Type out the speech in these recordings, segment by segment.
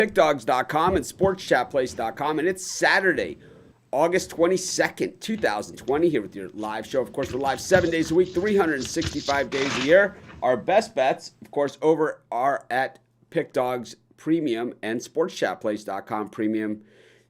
pickdogs.com and sportschatplace.com. And it's Saturday, August 22nd, 2020, here with your live show. Of course, we're live 7 days a week, 365 days a year. Our best bets, of course, are at Pickdogs Premium and sportschatplace.com Premium.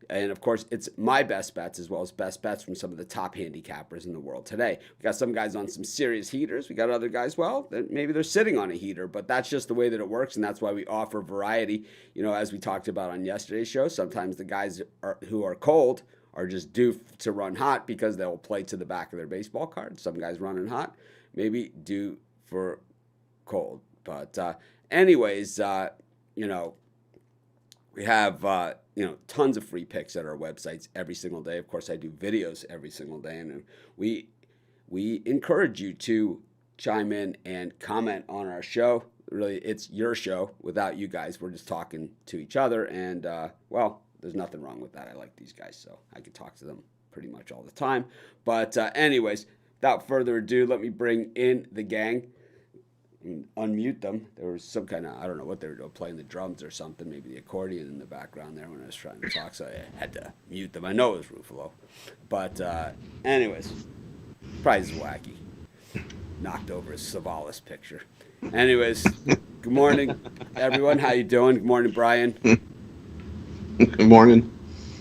And, of course, it's my best bets as well as best bets from some of the top handicappers in the world today. We got some guys on some serious heaters. We got other guys, well, maybe they're sitting on a heater, but that's just the way that it works, and that's why we offer variety. You know, as we talked about on yesterday's show, sometimes the guys who are cold are just due to run hot because they'll play to the back of their baseball card. Some guys running hot, maybe due for cold. But anyways, you know, we have, tons of free picks at our websites every single day. Of course, I do videos every single day, and we encourage you to chime in and comment on our show. Really, it's your show. Without you guys, we're just talking to each other, and, there's nothing wrong with that. I like these guys, so I can talk to them pretty much all the time. But anyways, without further ado, let me bring in the gang. Unmute them. There was some kind of, I don't know what they were doing, playing the drums or something, maybe the accordion in the background there when I was trying to talk, so I had to mute them. I know it was Ruffalo. But anyways, prize is wacky. Knocked over his Savalas picture. Anyways, good morning, everyone. How you doing? Good morning, Brian. Good morning.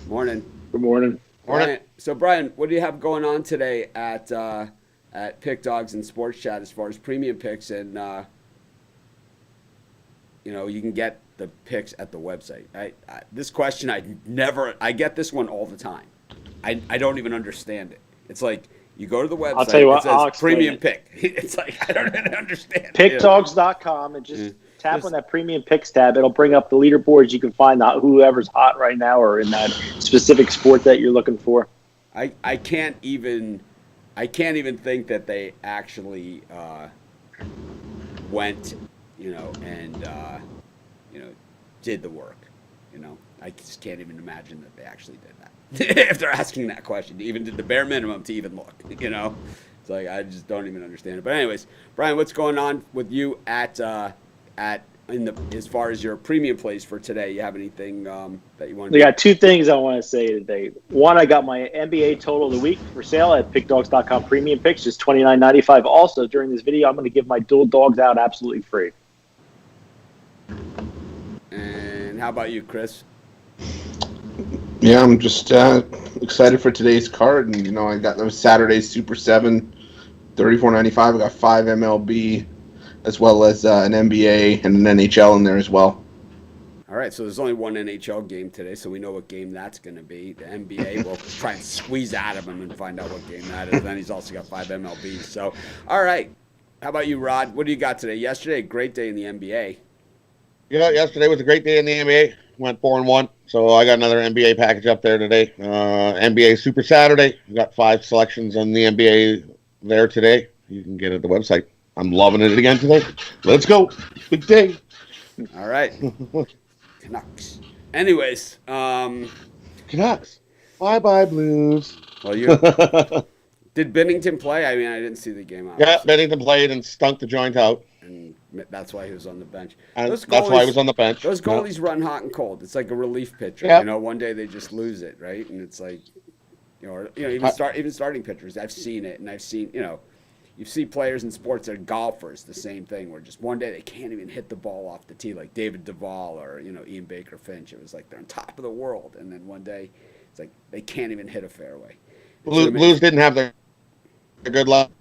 Morning. Good morning. Brian, so, Brian, what do you have going on today at Pick Dogs and Sports Chat as far as premium picks? And, you can get the picks at the website. This question, I get this one all the time. I don't even understand it. It's like, you go to the website, I'll tell you what, it says premium pick. It's like, I don't even understand it. Pickdogs.com and just tap on that premium picks tab. It'll bring up the leaderboards. You can find out whoever's hot right now or in that specific sport that you're looking for. I can't even think that they actually went, and did the work. I just can't even imagine that they actually did that. If they're asking that question, even did the bare minimum to even look. It's like I just don't even understand it. But anyways, Brian, what's going on with you as far as your premium plays for today? You have anything that you want to I got two things I want to say today. One, I got my NBA total of the week for sale at pickdogs.com premium picks, just $29.95. Also, during this video, I'm going to give my dual dogs out absolutely free. And how about you, Chris? Yeah, I'm just excited for today's card, and I got those Saturday's Super 7, $34.95. I got 5 MLB, as well as an NBA and an NHL in there as well. All right, so there's only one NHL game today, so we know what game that's going to be. The NBA, we'll try and squeeze out of him and find out what game that is. Then he's also got 5 MLBs. So, all right, how about you, Rod? What do you got today? Yesterday, a great day in the NBA. Yeah, yesterday was a great day in the NBA. Went 4-1, so I got another NBA package up there today. NBA Super Saturday. We got 5 selections on the NBA there today. You can get it at the website. I'm loving it again today. Let's go. Big day. All right. Canucks. Anyways. Canucks. Bye-bye, Blues. Well, did Bennington play? I mean, I didn't see the game. Obviously. Yeah, Bennington played and stunk the joint out. And that's why he was on the bench. That's why he was on the bench. Those goalies run hot and cold. It's like a relief pitcher. Yeah. One day they just lose it, right? And it's like, even starting pitchers. I've seen it, and I've seen, you see players in sports that are golfers, the same thing, where just one day they can't even hit the ball off the tee, like David Duvall or, Ian Baker Finch. It was like they're on top of the world. And then one day it's like they can't even hit a fairway. Blues didn't have their good luck.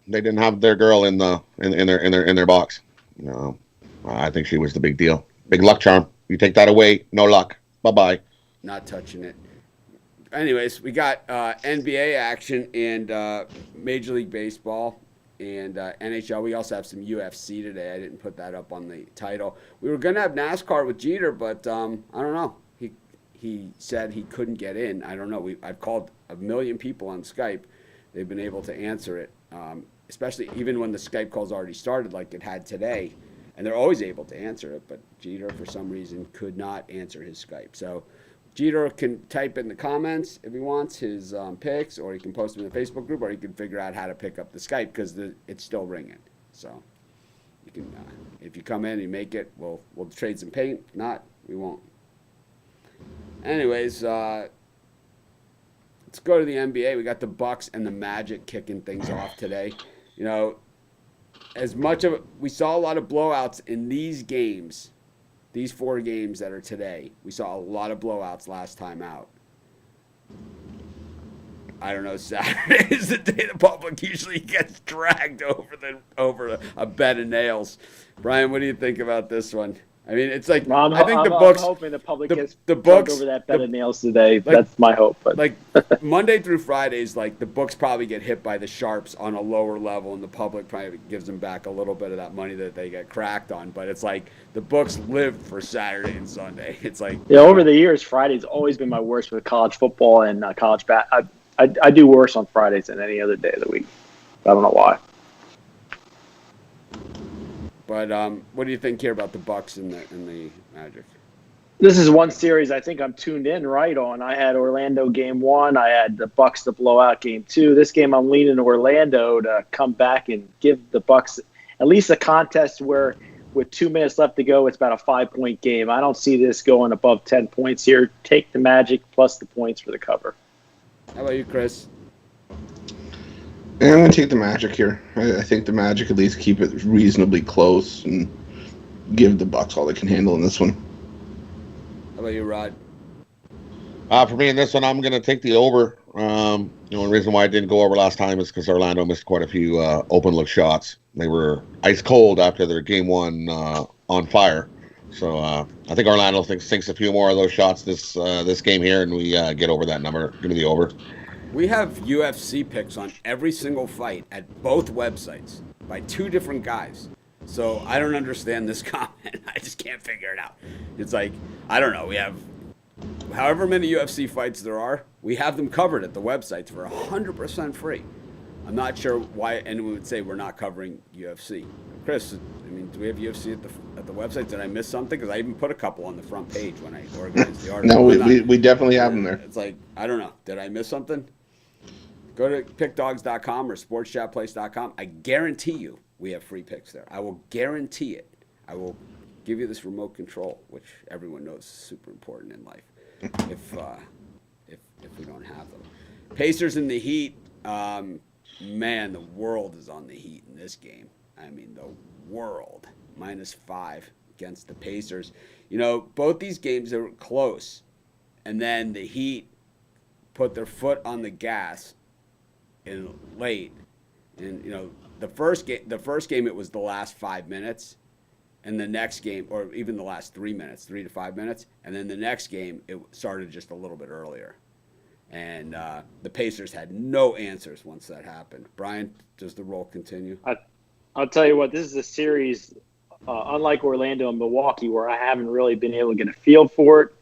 They didn't have their girl in their box. I think she was the big deal. Big luck charm. You take that away, no luck. Bye-bye. Not touching it. Anyways, we got NBA action and Major League Baseball and NHL. We also have some UFC today. I didn't put that up on the title. We were going to have NASCAR with Jeter, but I don't know. He said he couldn't get in. I don't know. I've called a million people on Skype. They've been able to answer it, especially even when the Skype call's already started like it had today. And they're always able to answer it, but Jeter, for some reason, could not answer his Skype. So Jeter can type in the comments if he wants his picks, or he can post them in the Facebook group, or he can figure out how to pick up the Skype because it's still ringing. So you can, if you come in and you make it, we'll trade some paint. If not, we won't. Anyways, let's go to the NBA. We got the Bucks and the Magic kicking things off today. You know, we saw a lot of blowouts in these games, these 4 games that are today. We saw a lot of blowouts last time out. I don't know, Saturday is the day the public usually gets dragged over a bed of nails. Brian, what do you think about this one? I mean, it's like I'm hoping the public gets dragged over that bed of nails today. That's my hope. But. Like Monday through Fridays, like the books probably get hit by the sharps on a lower level, and the public probably gives them back a little bit of that money that they get cracked on. But it's like the books live for Saturday and Sunday. It's like over the years, Friday's always been my worst with college football and college I do worse on Fridays than any other day of the week. I don't know why. But what do you think here about the Bucks and the Magic? This is one series I think I'm tuned in right on. I had Orlando game 1. I had the Bucks to blow out game 2. This game I'm leaning Orlando to come back and give the Bucks at least a contest where with 2 minutes left to go, it's about a 5-point game. I don't see this going above 10 points here. Take the Magic plus the points for the cover. How about you, Chris? Yeah, I'm going to take the Magic here. I think the Magic at least keep it reasonably close and give the Bucks all they can handle in this one. How about you, Rod? For me in this one, I'm going to take the over. The only reason why I didn't go over last time is because Orlando missed quite a few open look shots. They were ice cold after their game 1 on fire. So I think Orlando sinks a few more of those shots this game here, and we get over that number. Give me the over. We have UFC picks on every single fight at both websites by 2 different guys. So I don't understand this comment. I just can't figure it out. It's like, I don't know. We have however many UFC fights there are, we have them covered at the websites for 100% free. I'm not sure why anyone would say we're not covering UFC. Chris, I mean, do we have UFC at the website? Did I miss something? Because I even put a couple on the front page when I organized the article. No, we definitely have them there. It's like, I don't know. Did I miss something? Go to pickdogs.com or sportschatplace.com. I guarantee you we have free picks there. I will guarantee it. I will give you this remote control, which everyone knows is super important in life. If we don't have them. Pacers in the Heat. Man, the world is on the Heat in this game. I mean, the world. -5 against the Pacers. You know, both these games are close. And then the Heat put their foot on the gas in late. And, you know, the first game it was the last 5 minutes. And the next game, or even the last 3 minutes, 3 to 5 minutes. And then the next game, it started just a little bit earlier. And the Pacers had no answers once that happened. Brian, does the roll continue? I'll tell you what, this is a series, unlike Orlando and Milwaukee, where I haven't really been able to get a feel for it.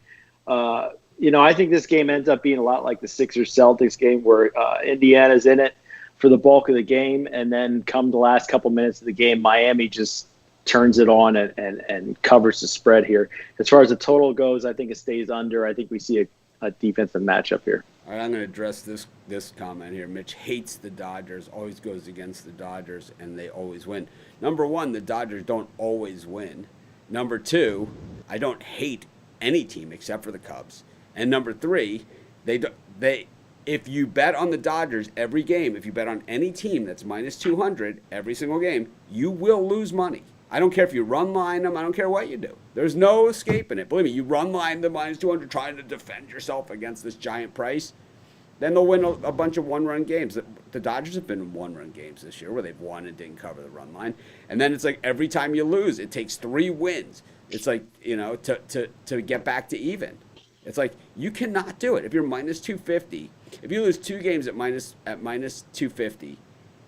I think this game ends up being a lot like the Sixers-Celtics game where Indiana's in it for the bulk of the game, and then come the last couple minutes of the game, Miami just turns it on and covers the spread here. As far as the total goes, I think it stays under. I think we see a defensive matchup here. All right, I'm going to address this comment here. Mitch hates the Dodgers, always goes against the Dodgers, and they always win. Number one, the Dodgers don't always win. Number two, I don't hate any team except for the Cubs. And number three, if you bet on the Dodgers every game, if you bet on any team that's -200 every single game, you will lose money. I don't care if you run line them. I don't care what you do. There's no escaping it. Believe me, you run line the -200 trying to defend yourself against this giant price, then they'll win a bunch of one-run games. The Dodgers have been in one-run games this year where they've won and didn't cover the run line. And then it's like every time you lose, it takes 3 wins. It's like, to get back to even. It's like you cannot do it. If you're -250, if you lose 2 games at -250,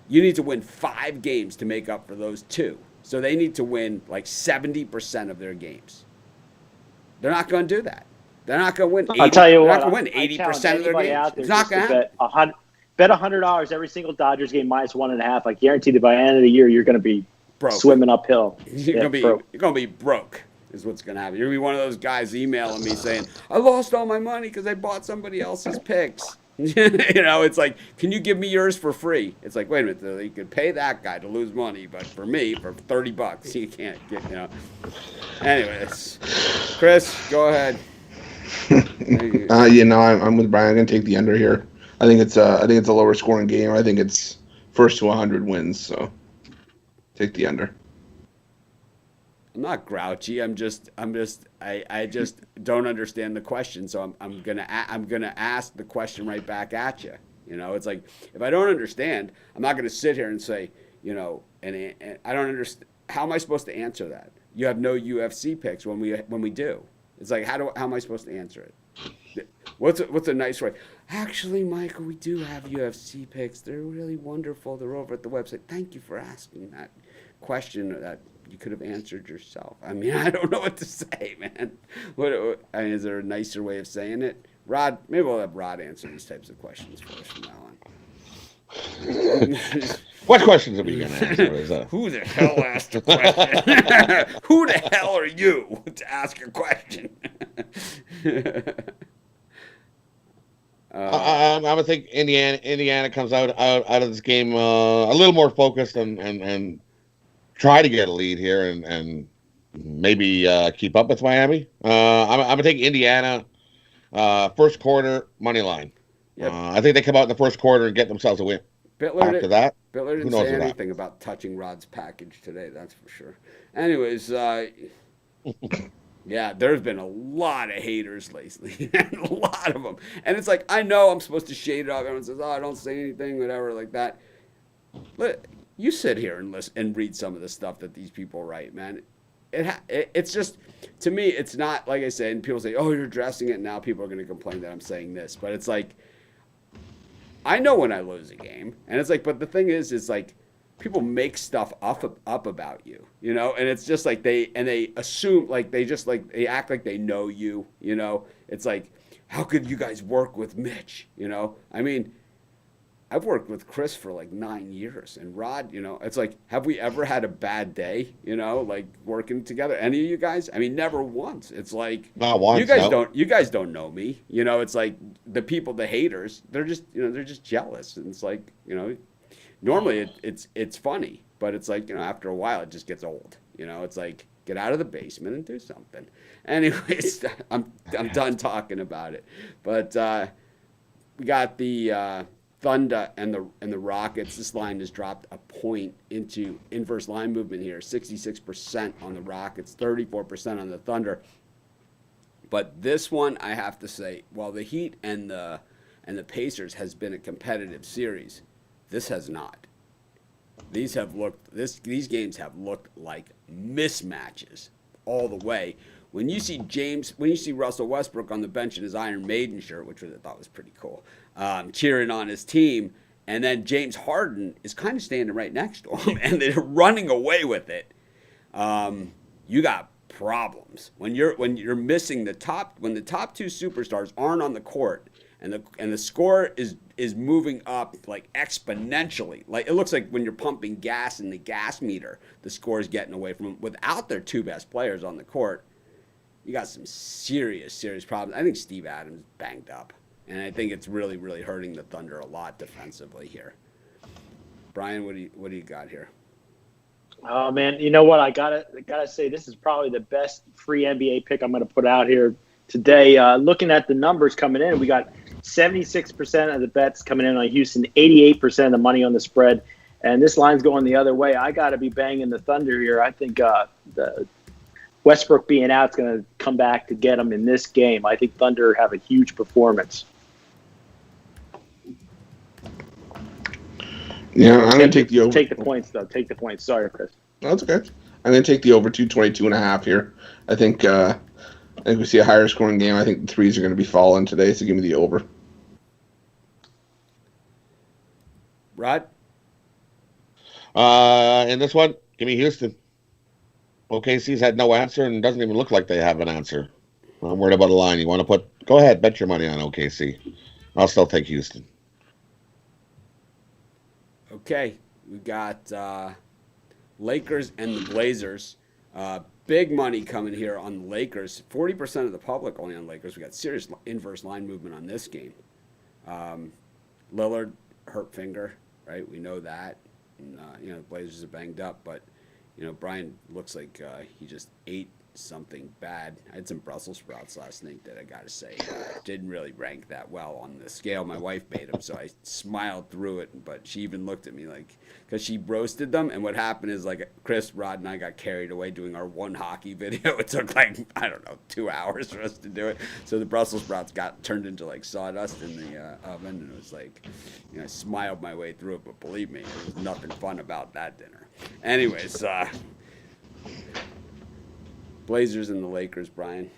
you need to win 5 games to make up for those 2. So they need to win like 70% of their games. They're not going to do that. They're not going to win. I'll tell you what. They're not going to win 80% of their games. It's not going to happen. Bet $100 every single Dodgers game -1.5. I guarantee that by the end of the year you're going to be swimming uphill. You're going to be broke. Is what's going to happen. You're going to be one of those guys emailing me saying, "I lost all my money because I bought somebody else's picks." It's like, can you give me yours for free? It's like, wait a minute, you could pay that guy to lose money, but for me, for $30, you can't get, Anyways, Chris, go ahead. I'm with Brian. I'm gonna take the under here. I think it's a lower scoring game. I think it's first to 100 wins. So take the under. I'm not grouchy. I just don't understand the question. So I'm gonna ask the question right back at you. It's like if I don't understand, I'm not gonna sit here and say, and I don't understand. How am I supposed to answer that? You have no UFC picks when we do. It's like how am I supposed to answer it? What's a nice way? Actually, Michael, we do have UFC picks. They're really wonderful. They're over at the website. Thank you for asking that question that you could have answered yourself. I mean, I don't know what to say, man. Is there a nicer way of saying it? Rod, maybe we'll have Rod answer these types of questions for us from now on. What questions are we going to answer? What is that? Who the hell asked a question? Who the hell are you to ask a question? I would think Indiana comes out of this game a little more focused and try to get a lead here and maybe keep up with Miami. I'm going to take Indiana first quarter money line. Yep. I think they come out in the first quarter and get themselves a win. After that, Bittler didn't say anything about touching Rod's package today, that's for sure. Anyways, yeah, there's been a lot of haters lately, a lot of them. And it's like, I know I'm supposed to shade it off. Everyone says, I don't say anything, whatever, like that. You sit here and listen and read some of the stuff that these people write, man. It's just, to me, it's not, like I said, and people say, oh, you're addressing it, now people are going to complain that I'm saying this. But it's like, I know when I lose a game. And it's like, but the thing is like, people make stuff up about you, and it's just like they assume, like they act like they know you, It's like, how could you guys work with Mitch, I mean, I've worked with Chris for like 9 years, and Rod, it's like, have we ever had a bad day, like working together? Any of you guys? I mean, never once. It's like, not once. You guys don't know me, It's like the people, the haters, they're just jealous, and it's like, normally it's funny, but it's like, after a while it just gets old. It's like, get out of the basement and do something. Anyways, I'm done talking about it. But we got the Thunder and the Rockets. This line has dropped a point into inverse line movement here. 66% on the Rockets, 34% on the Thunder. But this one, I have to say, while the Heat and the Pacers has been a competitive series, this has not. These games have looked like mismatches all the way. When you see Russell Westbrook on the bench in his Iron Maiden shirt, which I thought was pretty cool, cheering on his team, and then James Harden is kind of standing right next to him, and they're running away with it. You got problems when you're missing the top two superstars aren't on the court. And the score is moving up like exponentially. Like it looks like when you're pumping gas in the gas meter, the score is getting away from them. Without their two best players on the court, you got some serious problems. I think Steve Adams banged up, and I think it's really, really hurting the Thunder a lot defensively here. Brian, what do you got here? Oh man, you know what? I gotta say this is probably the best free NBA pick I'm gonna put out here today. Looking at the numbers coming in, we got 76% of the bets coming in on Houston, 88% of the money on the spread, and this line's going the other way. I got to be banging the Thunder here. I think the Westbrook being out is going to come back to get them in this game. I think Thunder have a huge performance. Yeah, I'm going to take the over. Take the points, though. Take the points. Sorry, Chris. That's okay. I'm going to take the over 222.5 here. I think we see a higher scoring game. I think the threes are going to be falling today, so give me the over. Rod? In this one, give me Houston. OKC's had no answer and doesn't even look like they have an answer. I'm worried about a line. You want to put? Go ahead, bet your money on OKC. I'll still take Houston. Okay, we got Lakers and the Blazers. Big money coming here on the Lakers. 40% of the public only on Lakers. We got serious inverse line movement on this game. Lillard hurt finger, right? We know that. And, the Blazers are banged up, but Brian looks like he just ate something bad. I had some Brussels sprouts last night that I gotta say didn't really rank that well on the scale. My wife made them, so I smiled through it. But she even looked at me like, because she roasted them. And what happened is, like, Chris, Rod, and I got carried away doing our one hockey video. It took like, I don't know, 2 hours for us to do it. So the Brussels sprouts got turned into like sawdust in the oven, and it was like, I smiled my way through it. But believe me, there was nothing fun about that dinner. Anyways, Blazers and the Lakers, Brian.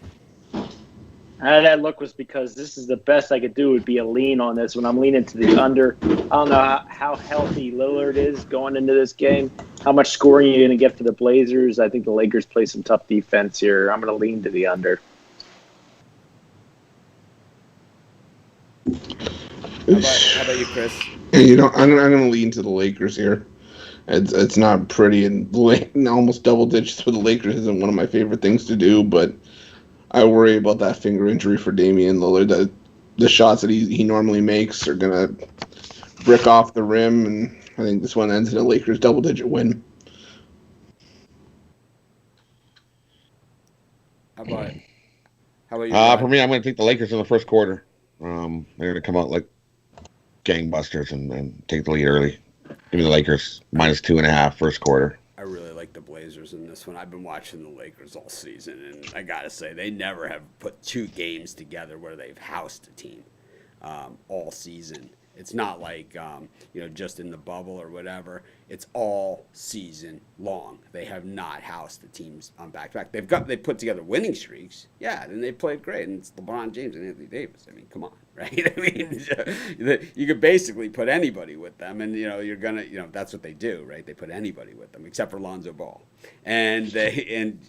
That look was because this is the best I could do would be a lean on this when I'm leaning to the under. I don't know how healthy Lillard is going into this game, how much scoring you're going to get for the Blazers. I think the Lakers play some tough defense here. I'm going to lean to the under. How about you, Chris? I'm going to lean to the Lakers here. It's not pretty, and almost double digits for the Lakers isn't one of my favorite things to do, but I worry about that finger injury for Damian Lillard. That the shots that he normally makes are going to brick off the rim, and I think this one ends in a Lakers double-digit win. How about you? For me, I'm going to take the Lakers in the first quarter. They're going to come out like gangbusters and take the lead early. Give me the Lakers -2.5 first quarter. I really like the Blazers in this one. I've been watching the Lakers all season, and I gotta say they never have put 2 games together where they've housed a team all season. It's not like just in the bubble or whatever. It's all season long. They have not housed the teams on back-to-back. They put together winning streaks, yeah, and they played great. And it's LeBron James and Anthony Davis. I mean, come on, right? I mean, you could basically put anybody with them, and you're gonna, that's what they do, right? They put anybody with them except for Lonzo Ball, and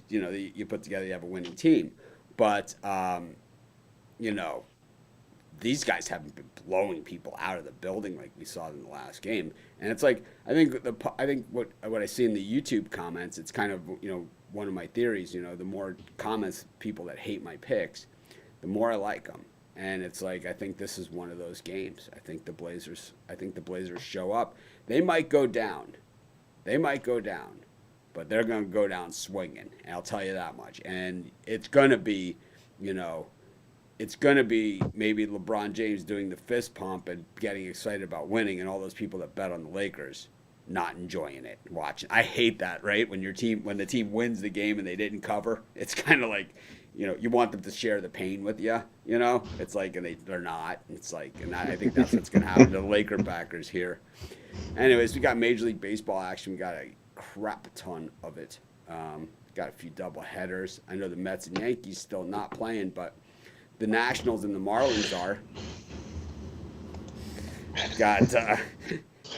you put together, you have a winning team, but these guys haven't been blowing people out of the building like we saw in the last game. And it's like, I think what I see in the YouTube comments, it's kind of, one of my theories, the more comments people that hate my picks, the more I like them. And it's like, I think this is one of those games. I think the Blazers show up. They might go down, but they're going to go down swinging. And I'll tell you that much. And it's going to be, it's going to be maybe LeBron James doing the fist pump and getting excited about winning, and all those people that bet on the Lakers not enjoying it, watching. I hate that, right? When the team wins the game and they didn't cover, it's kind of like, you want them to share the pain with you, It's like, and they're not. It's like, and I think that's what's going to happen to the Laker backers here. Anyways, we got Major League Baseball action. We got a crap ton of it. Got a few double headers. I know the Mets and Yankees still not playing, but the Nationals and the Marlins are. Got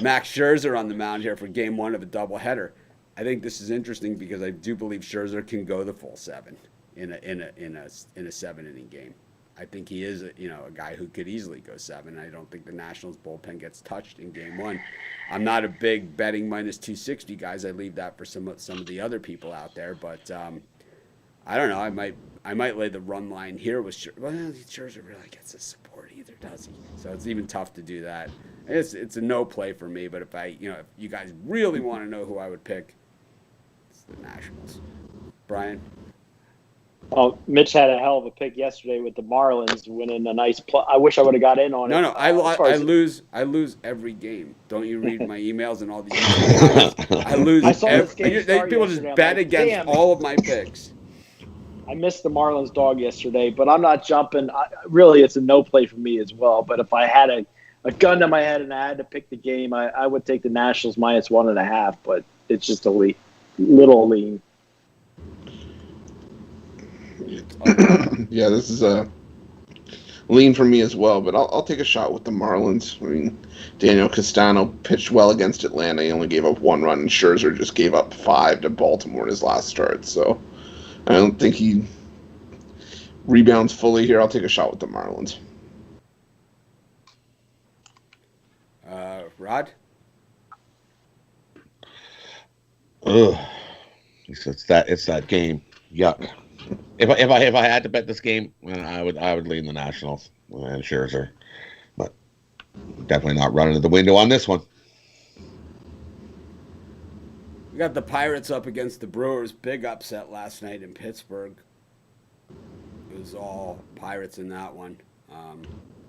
Max Scherzer on the mound here for Game 1 of a doubleheader. I think this is interesting because I do believe Scherzer can go the full 7 in a 7-inning game. I think he is a guy who could easily go 7. I don't think the Nationals bullpen gets touched in Game 1. I'm not a big betting -260 guys. I leave that for some of the other people out there, but I don't know. I might lay the run line here with Scherzer. Well, Scherzer really gets the support either, does he? So it's even tough to do that. It's a no play for me. But if you guys really want to know who I would pick, it's the Nationals. Brian. Oh, Mitch had a hell of a pick yesterday with the Marlins winning a nice play. I wish I would have got in on it. No, I lose every game. Don't you read my emails and all these comments? I lose people just bet against all of my picks. I missed the Marlins dog yesterday, but I'm not jumping. Really, it's a no play for me as well. But if I had a gun to my head and I had to pick the game, I would take the Nationals -1.5, but it's just a little lean. Yeah, this is a lean for me as well, but I'll take a shot with the Marlins. I mean, Daniel Castano pitched well against Atlanta. He only gave up 1 run, and Scherzer just gave up 5 to Baltimore in his last start. So I don't think he rebounds fully here. I'll take a shot with the Marlins. Rod? Ugh. It's that game. Yuck. If I had to bet this game, I would lean the Nationals and Scherzer, but definitely not running to the window on this one. We got the Pirates up against the Brewers. Big upset last night in Pittsburgh. It was all Pirates in that one.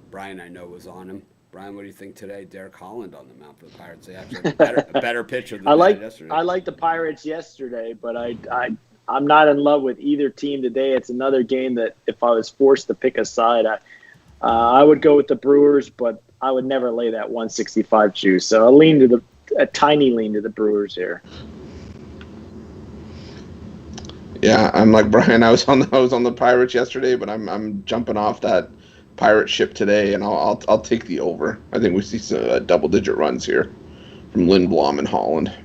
Brian, I know, was on him. Brian, what do you think today? Derek Holland on the mound for the Pirates. They actually had a better pitcher than yesterday. I like the Pirates yesterday, but I'm not in love with either team today. It's another game that if I was forced to pick a side, I would go with the Brewers, but I would never lay that 165 juice. So a tiny lean to the Brewers here. Yeah, I'm like Brian. I was on the Pirates yesterday, but I'm jumping off that Pirate ship today, and I'll take the over. I think we see some double-digit runs here from Lindblom and Holland.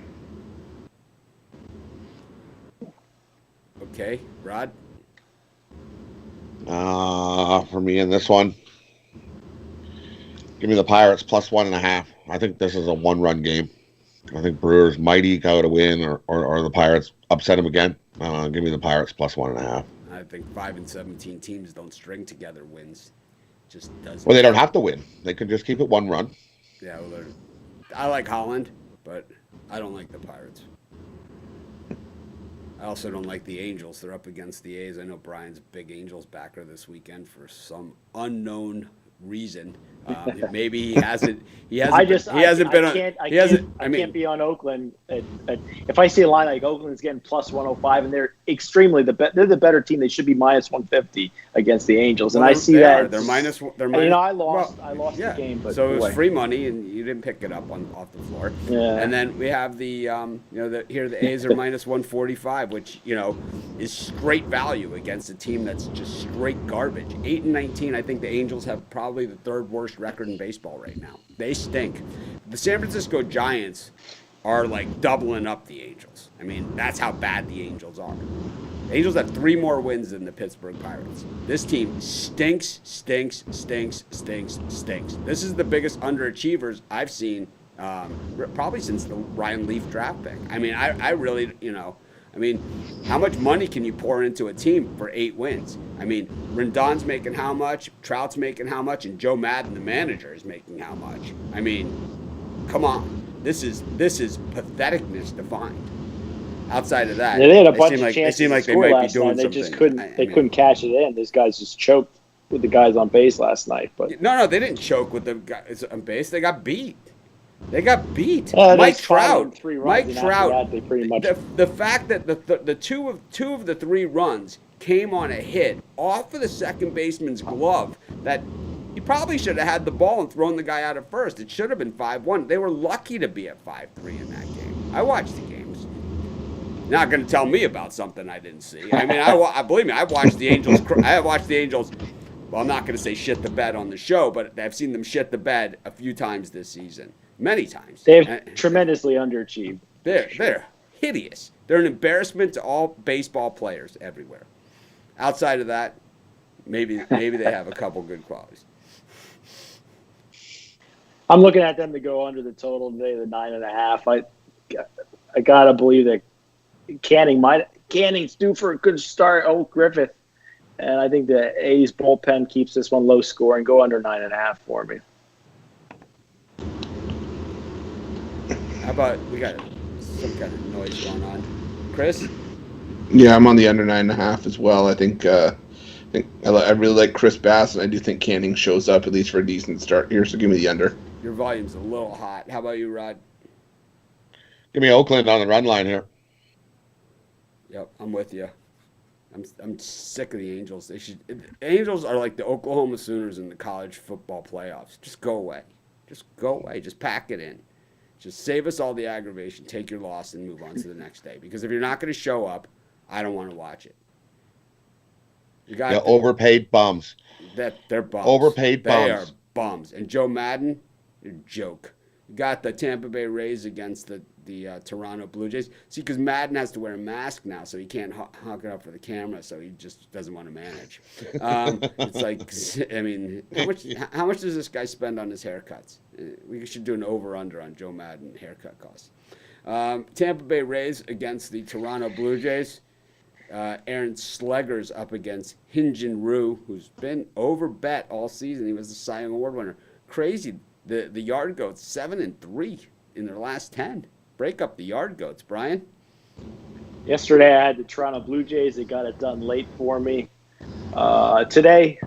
Okay, Rod? For me in this one, give me the Pirates plus 1.5. I think this is a one-run game. I think Brewers might eke out a win, or the Pirates upset them again. Give me the Pirates plus 1.5. I think 5 and 17 teams don't string together wins. Just doesn't. Well, they don't have to win. They can just keep it one run. Yeah, well, I like Holland, but I don't like the Pirates. I also don't like the Angels. They're up against the A's. I know Brian's a big Angels backer this weekend for some unknown reason. Maybe he hasn't. I can't be on Oakland. If I see a line like Oakland's getting plus 105, and they're extremely they're the better team. They should be minus 150 against the Angels, and I see that they're minus. I lost the game, but so it was free money, and you didn't pick it up off the floor. Yeah. And then we have the the A's are minus 145, which is straight value against a team that's just straight garbage. 8-19. I think the Angels have probably the third worst record in baseball right now. They stink. The San Francisco Giants are like doubling up the Angels. I mean, that's how bad the Angels are. The Angels have 3 more wins than the Pittsburgh Pirates. This team stinks. This is the biggest underachievers I've seen probably since the Ryan Leaf draft pick. I mean, I really, how much money can you pour into a team for 8 wins? I mean, Rendon's making how much, Trout's making how much, and Joe Madden, the manager, is making how much? I mean, come on. This is patheticness defined. Outside of that, they had a bunch of chances they seem like to they score might be last doing night. They something. just couldn't cash it in. These guys just choked with the guys on base last night. But no, they didn't choke with the guys on base. They got beat. Mike Trout. They pretty much. The fact that the two of the 3 runs came on a hit off of the second baseman's glove that he probably should have had the ball and thrown the guy out at first. It should have been 5-1. They were lucky to be at 5-3 in that game. I watched the games. Not going to tell me about something I didn't see. I mean, believe me, I watched the Angels. Well, I'm not going to say shit the bed on the show, but I've seen them shit the bed a few times this season. Many times. They've tremendously underachieved. They're hideous. They're an embarrassment to all baseball players everywhere. Outside of that, maybe they have a couple good qualities. I'm looking at them to go under the total today, the 9.5. I gotta believe that Canning's due for a good start. Griffith, and I think the A's bullpen keeps this one low scoring. Go under 9.5 for me. How about we got some kind of noise going on, Chris? Yeah, I'm on the under 9.5 as well. I think I really like Chris Bass, and I do think Canning shows up at least for a decent start here. So give me the under. Your volume's a little hot. How about you, Rod? Give me Oakland on the run line here. Yep, I'm with you. I'm sick of the Angels. The Angels are like the Oklahoma Sooners in the college football playoffs. Just go away. Just pack it in. Just save us all the aggravation. Take your loss and move on to the next day. Because if you're not going to show up, I don't want to watch it. Overpaid bums. They're bums. Overpaid bums. They are bums. And Joe Madden, you're a joke. You got the Tampa Bay Rays against the Toronto Blue Jays. See, because Madden has to wear a mask now, so he can't honk it up for the camera, so he just doesn't want to manage. It's like, I mean, how much does this guy spend on his haircuts? We should do an over-under on Joe Madden haircut costs. Tampa Bay Rays against the Toronto Blue Jays. Aaron Slegger's up against Hyun-Jin Ryu, who's been overbet all season. He was the Cy Young Award winner. Crazy. The yard goats 7-3 in their last 10. break up the yard goats, Brian. Yesterday I had the Toronto Blue Jays. They got it done late for me. Today,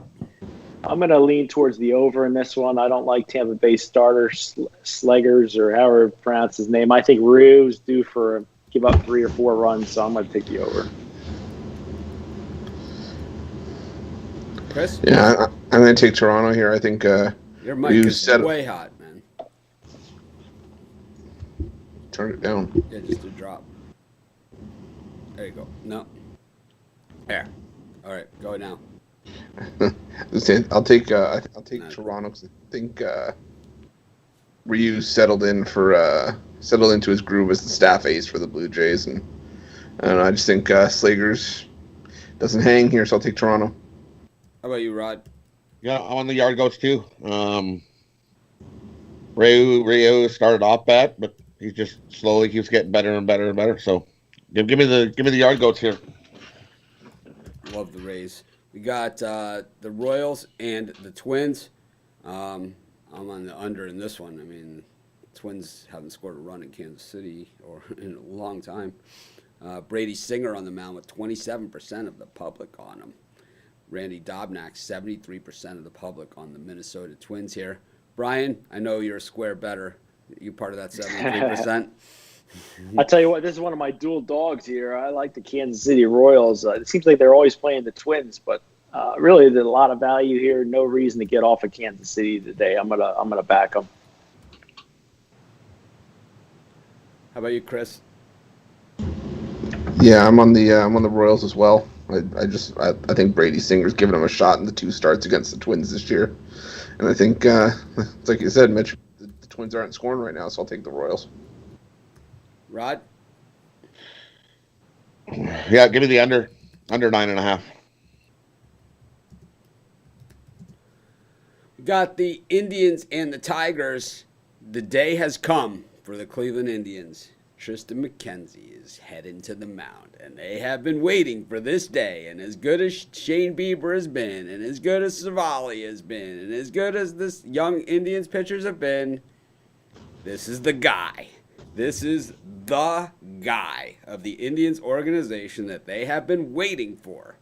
I'm going to lean towards the over in this one. I don't like Tampa Bay starter Sleggers or however you pronounce his name. I think Ryu's due for give up 3 or 4 runs, so I'm going to take the over. Chris? Yeah, I'm going to take Toronto here. I think Your mic is way hot, man. Turn it down. Yeah, just a drop. There you go. No. There. All right, go now. I'll take Toronto because I think Ryu settled into his groove as the staff ace for the Blue Jays, and I don't know, I just think Slagers doesn't hang here, so I'll take Toronto. How about you, Rod? Yeah, I'm on the yard goats too. Ryu started off bad, but he just slowly keeps getting better and better and better. So give me the yard goats here. Love the Rays. We got the Royals and the Twins. I'm on the under in this one. I mean, Twins haven't scored a run in Kansas City or in a long time. Brady Singer on the mound with 27% of the public on him. Randy Dobnak, 73% of the public on the Minnesota Twins here. Brian, I know you're a square better. You part of that 73%? I'll tell you what, this is one of my dual dogs here. I like the Kansas City Royals. It seems like they're always playing the Twins, but really there's a lot of value here. No reason to get off of Kansas City today. I'm gonna back them. How about you, Chris? Yeah, I'm on the Royals as well. I think Brady Singer's given him a shot in the 2 starts against the Twins this year, and I think it's like you said, Mitch, the Twins aren't scoring right now, so I'll take the Royals. Rod? Yeah, give me the under 9.5. We got the Indians and the Tigers. The day has come for the Cleveland Indians. Tristan McKenzie is heading to the mound, and they have been waiting for this day. And as good as Shane Bieber has been, and as good as Savali has been, and as good as this young Indians pitchers have been, this is the guy. This is the guy of the Indians organization that they have been waiting for.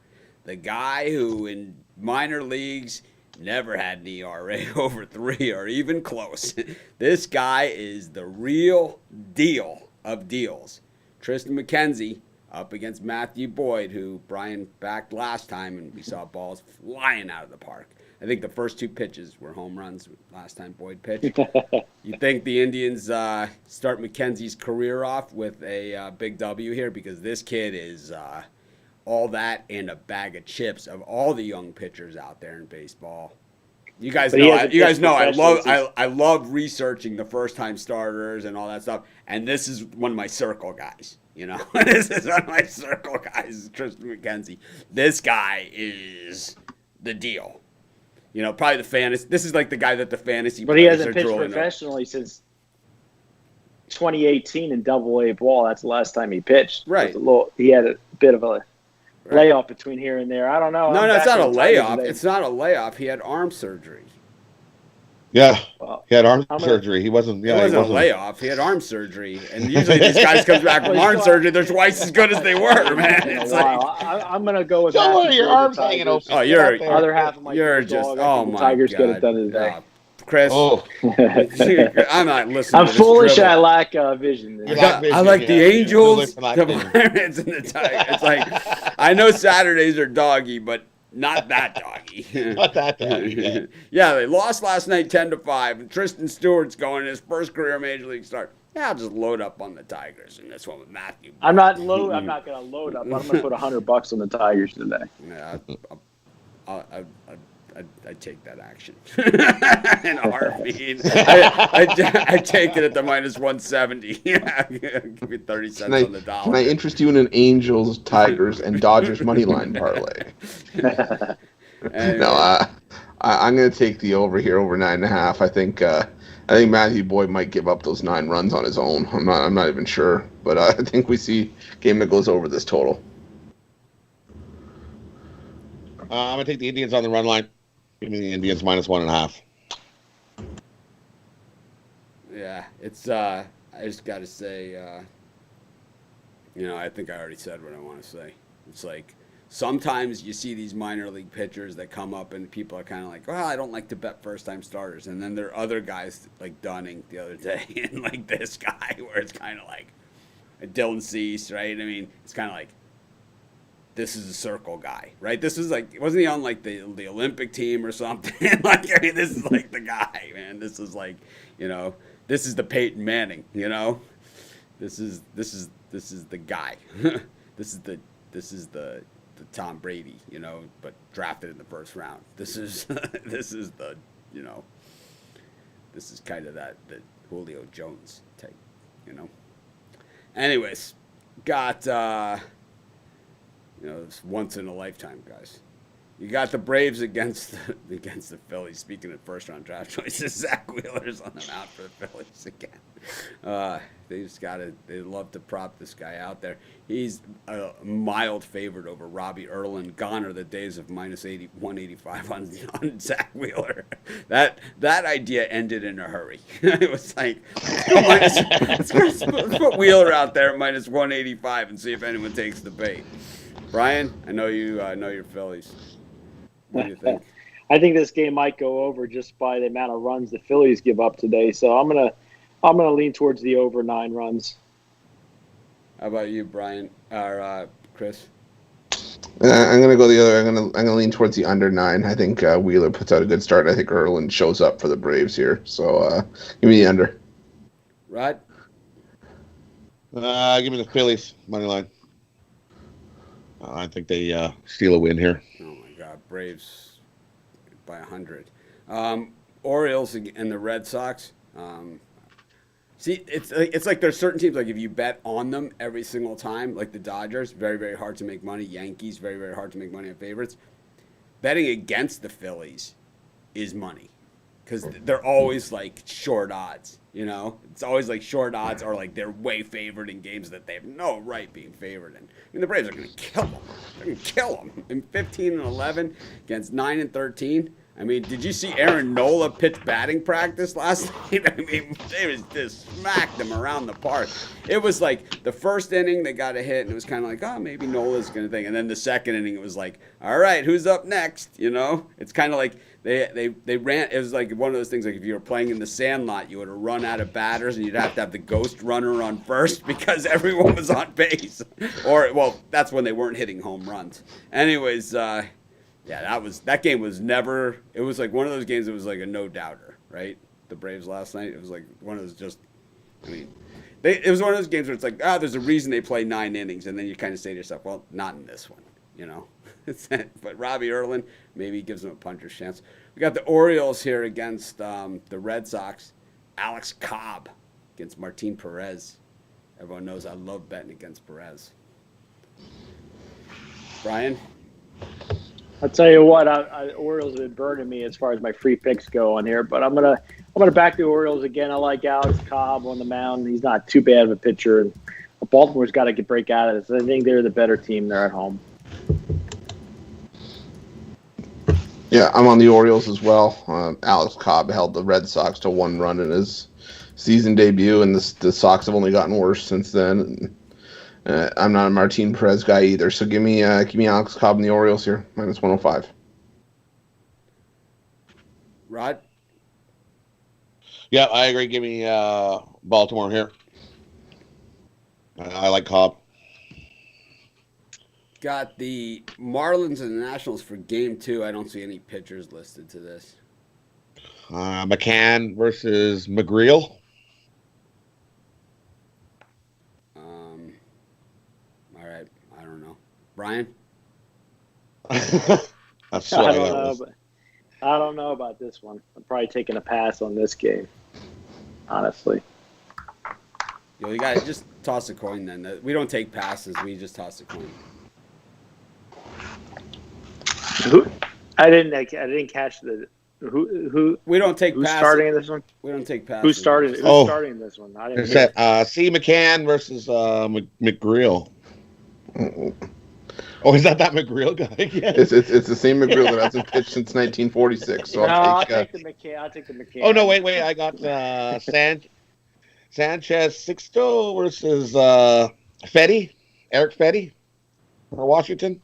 The guy who in minor leagues never had an ERA over 3 or even close. This guy is the real deal of deals. Tristan McKenzie up against Matthew Boyd, who Brian backed last time, and we saw balls flying out of the park. I think the first 2 pitches were home runs last time Boyd pitched. You think the Indians start McKenzie's career off with a big W here? Because this kid is all that and a bag of chips of all the young pitchers out there in baseball. You guys know I love researching the first-time starters and all that stuff, and this is one of my circle guys. You know, this is one of my circle guys, Tristan McKenzie. This guy is the deal. You know, probably the fantasy. This is like the guy that the fantasy. But he hasn't pitched professionally since 2018 in Double-A ball. That's the last time he pitched. Right. He had a bit of a layoff between here and there. I don't know. No, it's not a layoff. It's not a layoff. He had arm surgery. Yeah, he had arm surgery. He wasn't. Yeah, it wasn't a layoff. He had arm surgery, and usually these guys come back from arm surgery. They're twice as good as they were, man. It's like, I'm gonna go with. Don't worry, your arms hanging open. Oh, you're other half of my. You're just. Oh my Tigers God. get it done today. Chris, I'm not listening. I'm to this foolish. dribble. I lack vision. I like the Angels, the Pirates, and the Tigers. It's like I know Saturdays are doggy, but not that doggy. Not that doggy. Yeah, they lost last night 10-5, and Tristan Stewart's going his first career major league start. Yeah, I'll just load up on the Tigers in this one with Matthew. I'm not going to load up. I'm going to put $100 on the Tigers today. Yeah, I'd take that action in a heartbeat. I take it at the -170. Yeah, give me 30 cents on the dollar. Can I interest you in an Angels, Tigers, and Dodgers money line parlay? No, I'm going to take the over here, over 9.5. I think Matthew Boyd might give up those 9 runs on his own. I'm not even sure, but I think we see a game that goes over this total. I'm going to take the Indians on the run line. Give me the Indians -1.5. Yeah, it's I I just got to say, I think I already said what I want to say. It's like sometimes you see these minor league pitchers that come up and people are kind of like, well, I don't like to bet first-time starters. And then there are other guys like Dunning the other day and like this guy where it's kind of like Dylan Cease, right? I mean, it's kind of like, this is a circle guy, right? This is like, wasn't he on like the Olympic team or something? Like, I mean, this is like the guy, man. This is like, this is the Peyton Manning, This is the guy. This is the Tom Brady, but drafted in the first round. This is this is the, this is kind of the Julio Jones type, Anyways, got it's once in a lifetime, guys. You got the Braves against the Phillies. Speaking of first round draft choices, Zach Wheeler's on the mound for the Phillies again. They love to prop this guy out there. He's a mild favorite over Robbie Erlin. Gone are the days of minus 185 on Zach Wheeler. That idea ended in a hurry. It was like, let's put Wheeler out there at minus 185 and see if anyone takes the bait. Brian, I know you know your Phillies. What do you think? I think this game might go over just by the amount of runs the Phillies give up today. So I'm gonna lean towards the over 9 runs. How about you, Brian or Chris? I'm gonna go the other. I'm gonna lean towards the under 9. I think Wheeler puts out a good start. I think Erlin shows up for the Braves here. So give me the under. Rod? Give me the Phillies money line. I think they steal a win here. Oh my God, Braves by 100. Orioles and the Red Sox. See, it's like there's certain teams, like if you bet on them every single time, like the Dodgers, very, very hard to make money. Yankees, very, very hard to make money on favorites. Betting against the Phillies is money because they're always like short odds, It's always like short odds or like they're way favored in games that they have no right being favored in. I mean, the Braves are going to kill them. They're going to kill them in 15 and 11 against 9 and 13. I mean, did you see Aaron Nola pitch batting practice last night? I mean, they just smacked them around the park. It was like the first inning, they got a hit, and it was kind of like, oh, maybe Nola's going to think. And then the second inning, it was like, all right, who's up next? It's kind of like they ran. It was like one of those things, like if you were playing in the Sandlot, you would have run out of batters, and you'd have to have the ghost runner on first because everyone was on base. That's when they weren't hitting home runs. Anyways, yeah, that game was never. It was like one of those games that was like a no doubter, right? The Braves last night. It was like one of those just. I mean, it was one of those games where it's like, there's a reason they play 9 innings, and then you kind of say to yourself, well, not in this one, But Robbie Erlin maybe gives them a puncher's chance. We got the Orioles here against the Red Sox. Alex Cobb against Martin Perez. Everyone knows I love betting against Perez. Brian. I'll tell you what, Orioles have been burning me as far as my free picks go on here, but I'm gonna back the Orioles again. I like Alex Cobb on the mound. He's not too bad of a pitcher, and Baltimore's got to break out of this. I think they're the better team. They're at home. Yeah, I'm on the Orioles as well. Alex Cobb held the Red Sox to 1 run in his season debut, and the Sox have only gotten worse since then. I'm not a Martin Perez guy either, so give me Alex Cobb and the Orioles here, minus 105. Rod? Yeah, I agree. Give me Baltimore here. I like Cobb. Got the Marlins and the Nationals for game 2. I don't see any pitchers listed to this. McCann versus McGreal. All right. I don't know. Brian? That's what I don't know about this one. I'm probably taking a pass on this game, honestly. You got to just toss a coin then. We don't take passes. We just toss a coin. I didn't catch the who. We don't take who's passes. starting in this one? We don't take passes. Who's starting this one? I didn't hear. C. McCann versus McGreal. Oh, is that McGreal guy again? It's the same McGreal that hasn't pitched since 1946. So I'll take the McCann. Oh no, wait! I got Sanchez Sixto versus Eric Fetty for Washington.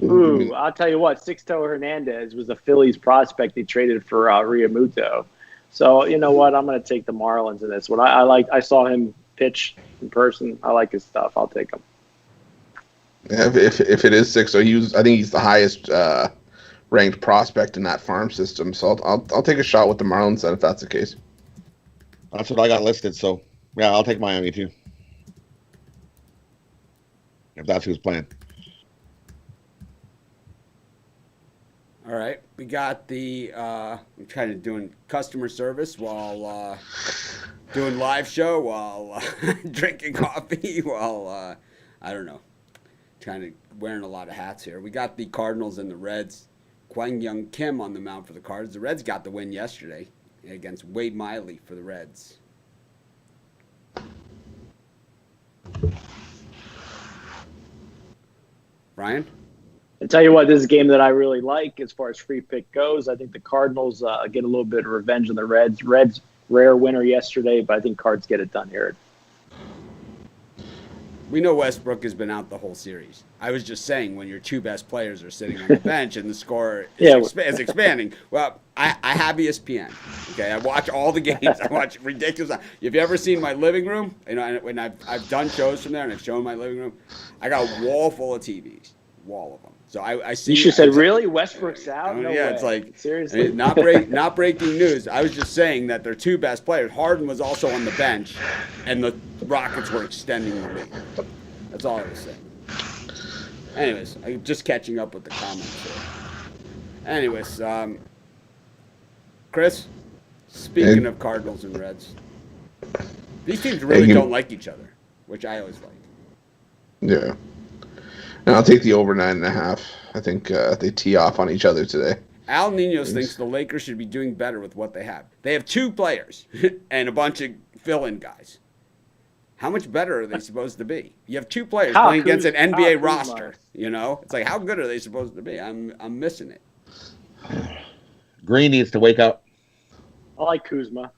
Ooh, I'll tell you what, Sixto Hernandez was a Phillies prospect they traded for Realmuto. So you know what, I'm going to take the Marlins in this one. I saw him pitch in person. I like his stuff. I'll take him. Yeah, if it is Sixto, I think he's the highest ranked prospect in that farm system. So I'll take a shot with the Marlins then if that's the case. That's what I got listed. So yeah, I'll take Miami too. If that's who's playing. All right, we got the. I'm kind of doing customer service while doing live show, while drinking coffee, while I don't know, kind of wearing a lot of hats here. We got the Cardinals and the Reds. Kwang Young Kim on the mound for the Cards. The Reds got the win yesterday against Wade Miley for the Reds. Brian? I tell you what, this is a game that I really like as far as free pick goes. I think the Cardinals get a little bit of revenge on the Reds. Reds, rare winner yesterday, but I think Cards get it done here. We know Westbrook has been out the whole series. I was just saying when your two best players are sitting on the bench and the score is expanding. Well, I have ESPN. Okay, I watch all the games. I watch ridiculous. Have you ever seen my living room? You know, when I've done shows from there and I've shown my living room, I got a wall full of TVs, wall of them. So I see. You should say, really? Westbrook's out? No yeah, way. It's like seriously. I mean, not breaking news. I was just saying that their two best players. Harden was also on the bench, and the Rockets were extending the lead. That's all I was saying. Anyways, I'm just catching up with the comments here. Anyways, Chris, speaking of Cardinals and Reds, these teams really don't like each other, which I always like. Yeah. And I'll take the over 9.5. I think they tee off on each other today. Al Ninos thinks the Lakers should be doing better with what they have. They have two players and a bunch of fill-in guys. How much better are they supposed to be? You have two players playing against an NBA roster. You know, it's like, how good are they supposed to be? I'm missing it. Green needs to wake up. I like Kuzma.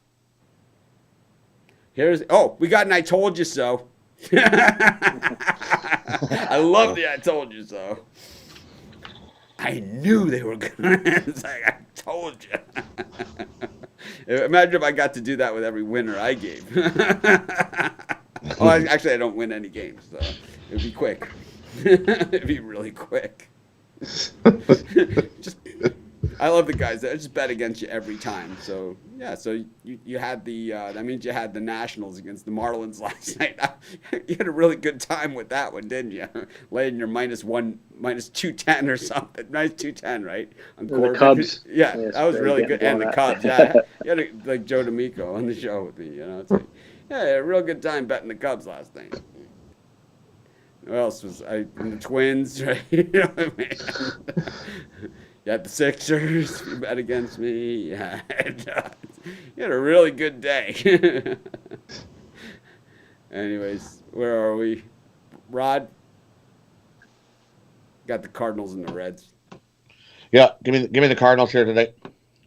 We got an I told you so. I love the I told you so. I knew they were gonna. It's like, I told you. Imagine if I got to do that with every winner I gave. Actually, I don't win any games, so it'd be quick. It'd be really quick. I love the guys that just bet against you every time. So yeah, so you had the that means you had the Nationals against the Marlins last night. You had a really good time with that one, didn't you? Laying your -210 or something, -210, right? The Cubs. Yeah, that was really good, and the Cubs. Yeah, you had like Joe D'Amico on the show with me. You know, it's like, yeah, a real good time betting the Cubs last night. Who else was I? And the Twins, right? You know what I mean? You had the Sixers. You bet against me. Yeah, you had a really good day. Anyways, where are we? Rod? Got the Cardinals and the Reds. Yeah, give me the Cardinals here today.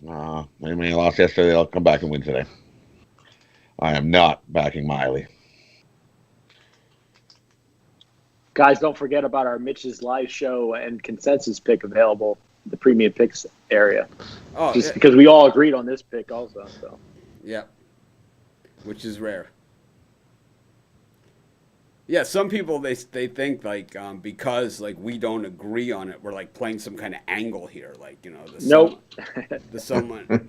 When they lost yesterday, they'll come back and win today. I am not backing Miley. Guys, don't forget about our Mitch's live show and consensus pick available in the premium picks area. Because we all agreed on this pick also. So. Yeah, which is rare. Yeah, some people they think like because like we don't agree on it, we're like playing some kind of angle here, like the someone.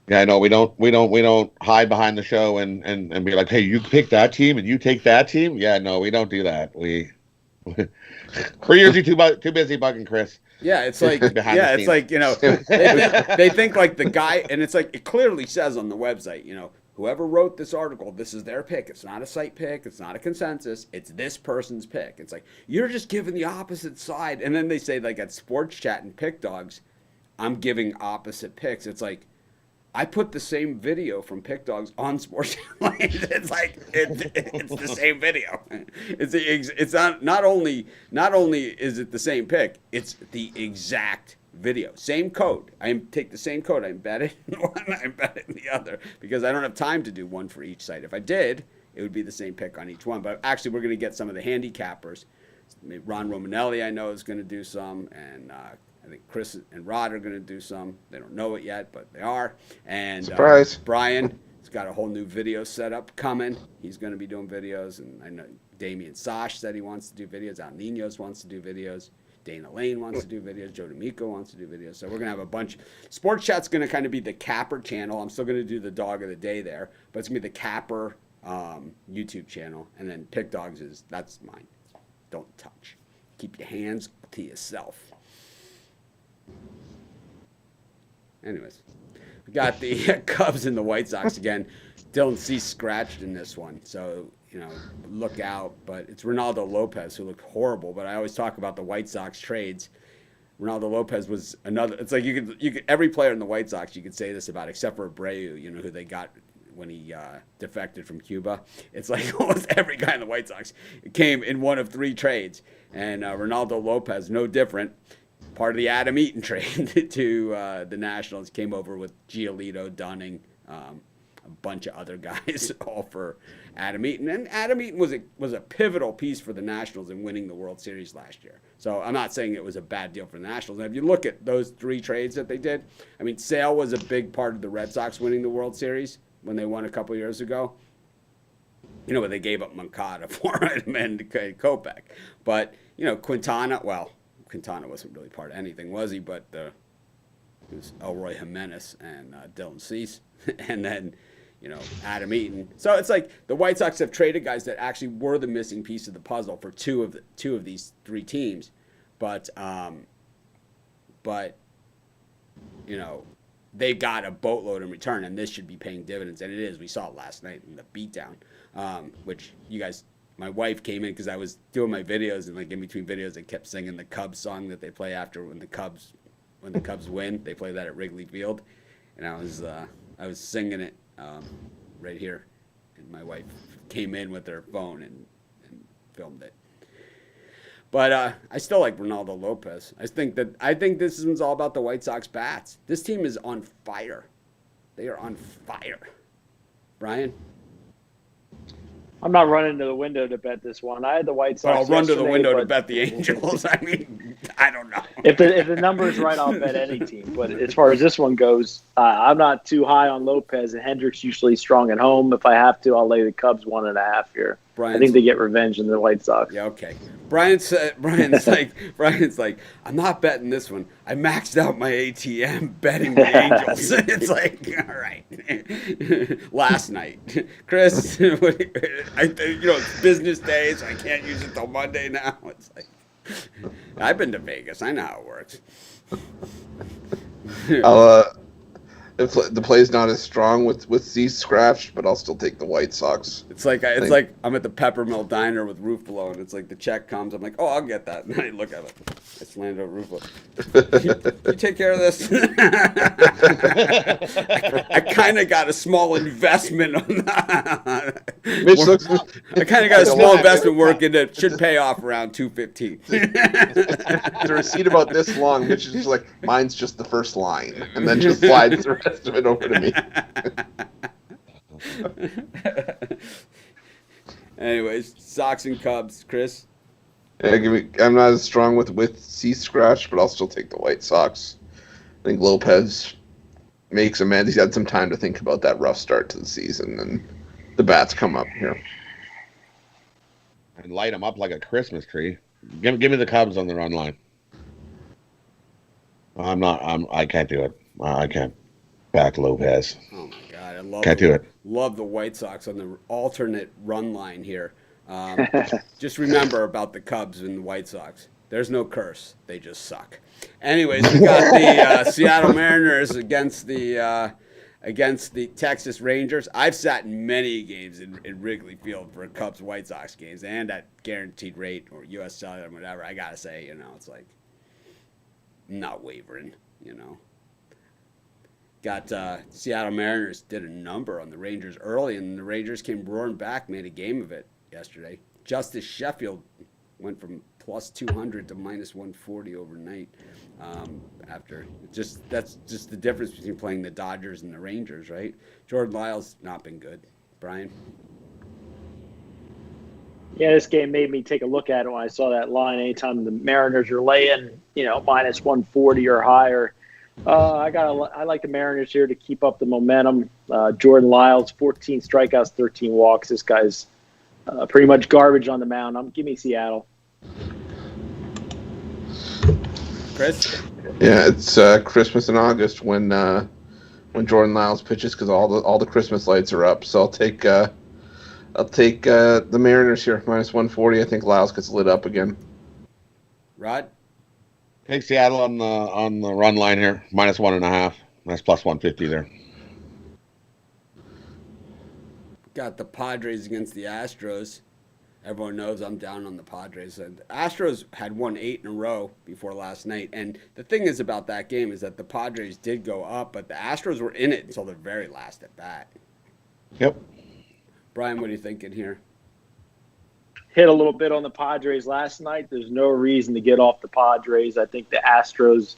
Yeah, I know we don't hide behind the show and be like, hey, you pick that team and you take that team. Yeah, no, we don't do that. For years, you too busy bugging Chris. Yeah, it's like it's like they think like the guy, and it's like it clearly says on the website, whoever wrote this article, this is their pick. It's not a site pick. It's not a consensus. It's this person's pick. It's like you're just giving the opposite side, and then they say like at Sports Chat and Pick Dogs, I'm giving opposite picks. It's like. I put the same video from Pick Dogs on Sports Channel. It's like it's the same video. It's not only is it the same pick, it's the exact video. Same code. I take the same code. I embed it in one, I embed it in the other because I don't have time to do one for each site. If I did, it would be the same pick on each one. But actually, we're going to get some of the handicappers. Ron Romanelli, I know, is going to do some, and I think Chris and Rod are going to do some. They don't know it yet, but they are. And Surprise. Brian has got a whole new video setup coming. He's going to be doing videos, and I know Damian Sosh said he wants to do videos. Al Ninos wants to do videos. Dana Lane wants to do videos. Joe D'Amico wants to do videos. So we're going to have a bunch. Sports Chat's going to kind of be the Capper channel. I'm still going to do the dog of the day there, but it's going to be the Capper YouTube channel. And then Pick Dogs that's mine. Don't touch. Keep your hands to yourself. Anyways, we got the Cubs and the White Sox again. Dylan Cease scratched in this one, so look out. But it's Ronaldo Lopez who looked horrible. But I always talk about the White Sox trades. Ronaldo Lopez was another. It's like you could every player in the White Sox you could say this about, except for Abreu, who they got when he defected from Cuba. It's like almost every guy in the White Sox came in one of 3 trades, and Ronaldo Lopez no different. Part of the Adam Eaton trade to the Nationals, came over with Giolito, Dunning, a bunch of other guys, all for Adam Eaton. And Adam Eaton was a pivotal piece for the Nationals in winning the World Series last year. So I'm not saying it was a bad deal for the Nationals. And if you look at those 3 trades that they did, I mean, Sale was a big part of the Red Sox winning the World Series when they won a couple years ago. But they gave up Moncada for him and Kopech. But, Quintana wasn't really part of anything, was he? But it was Elroy Jimenez and Dylan Cease. And then, Adam Eaton. So it's like the White Sox have traded guys that actually were the missing piece of the puzzle for two of these 3 teams. But they got a boatload in return, and this should be paying dividends, and it is. We saw it last night in the beatdown, which you guys, my wife came in because I was doing my videos, and like in between videos, I kept singing the Cubs song that they play after when the Cubs win. They play that at Wrigley Field, and I was singing it right here, and my wife came in with her phone and filmed it. But I still like Ronaldo Lopez. I think this one's all about the White Sox bats. This team is on fire. They are on fire. Brian? I'm not running to the window to bet this one. I had the White Sox. I'll run to the window to bet the Angels. I mean, I don't know. If the number is right, I'll bet any team. But as far as this one goes, I'm not too high on Lopez, and Hendricks usually strong at home. If I have to, I'll lay the Cubs 1.5 here. I think they get revenge in the White Sox. Yeah, okay. Brian's like, I'm not betting this one. I maxed out my ATM betting the Angels. It's like, all right. Last night, Chris, it's business day, so I can't use it till Monday now. It's like, I've been to Vegas. I know how it works. The play's not as strong with Cease scratched, but I'll still take the White Sox. It's like I'm at the Peppermill Diner with Ruffalo, and it's like the check comes. I'm like, oh, I'll get that. And I look at it. It's Lando Ruffalo. You take care of this. I kind of got a small investment on that. I kind of got a small investment working that should pay off around $215. The receipt about this long, Mitch is just like, mine's just the first line, and then just slides the rest of it over to me. Anyways, Sox and Cubs, Chris. Yeah, I'm not as strong with Cease scratch, but I'll still take the White Sox. I think Lopez makes amends. He's had some time to think about that rough start to the season, and the bats come up here. And light them up like a Christmas tree. Give me the Cubs on the run line. I can't do it. I can't back Lopez. Oh my God, love the White Sox on the alternate run line here. Just remember about the Cubs and the White Sox. There's no curse. They just suck. Anyways, we got the Seattle Mariners against the Texas Rangers. I've sat in many games in Wrigley Field for Cubs White Sox games, and at guaranteed rate or U.S. Cellular, whatever. I gotta say, it's like not wavering. Got Seattle Mariners did a number on the Rangers early, and the Rangers came roaring back, made a game of it yesterday. Justice Sheffield went from plus 200 to minus 140 overnight. That's just the difference between playing the Dodgers and the Rangers, right? Jordan Lyles not been good. Brian? Yeah, this game made me take a look at it when I saw that line. Anytime the Mariners are laying, minus 140 or higher, I like the Mariners here to keep up the momentum. Jordan Lyles, 14 strikeouts, 13 walks. This guy's pretty much garbage on the mound. Give me Seattle. Chris? Yeah, it's Christmas in August when Jordan Lyles pitches because all the Christmas lights are up. So I'll take the Mariners here minus 140. I think Lyles gets lit up again. Rod? Take Seattle on the run line here, minus 1.5. That's plus 150 there. Got the Padres against the Astros. Everyone knows I'm down on the Padres. The Astros had won 8 in a row before last night. And the thing is about that game is that the Padres did go up, but the Astros were in it until the very last at bat. Yep. Brian, what are you thinking here? Hit a little bit on the Padres last night. There's no reason to get off the Padres. I think the Astros,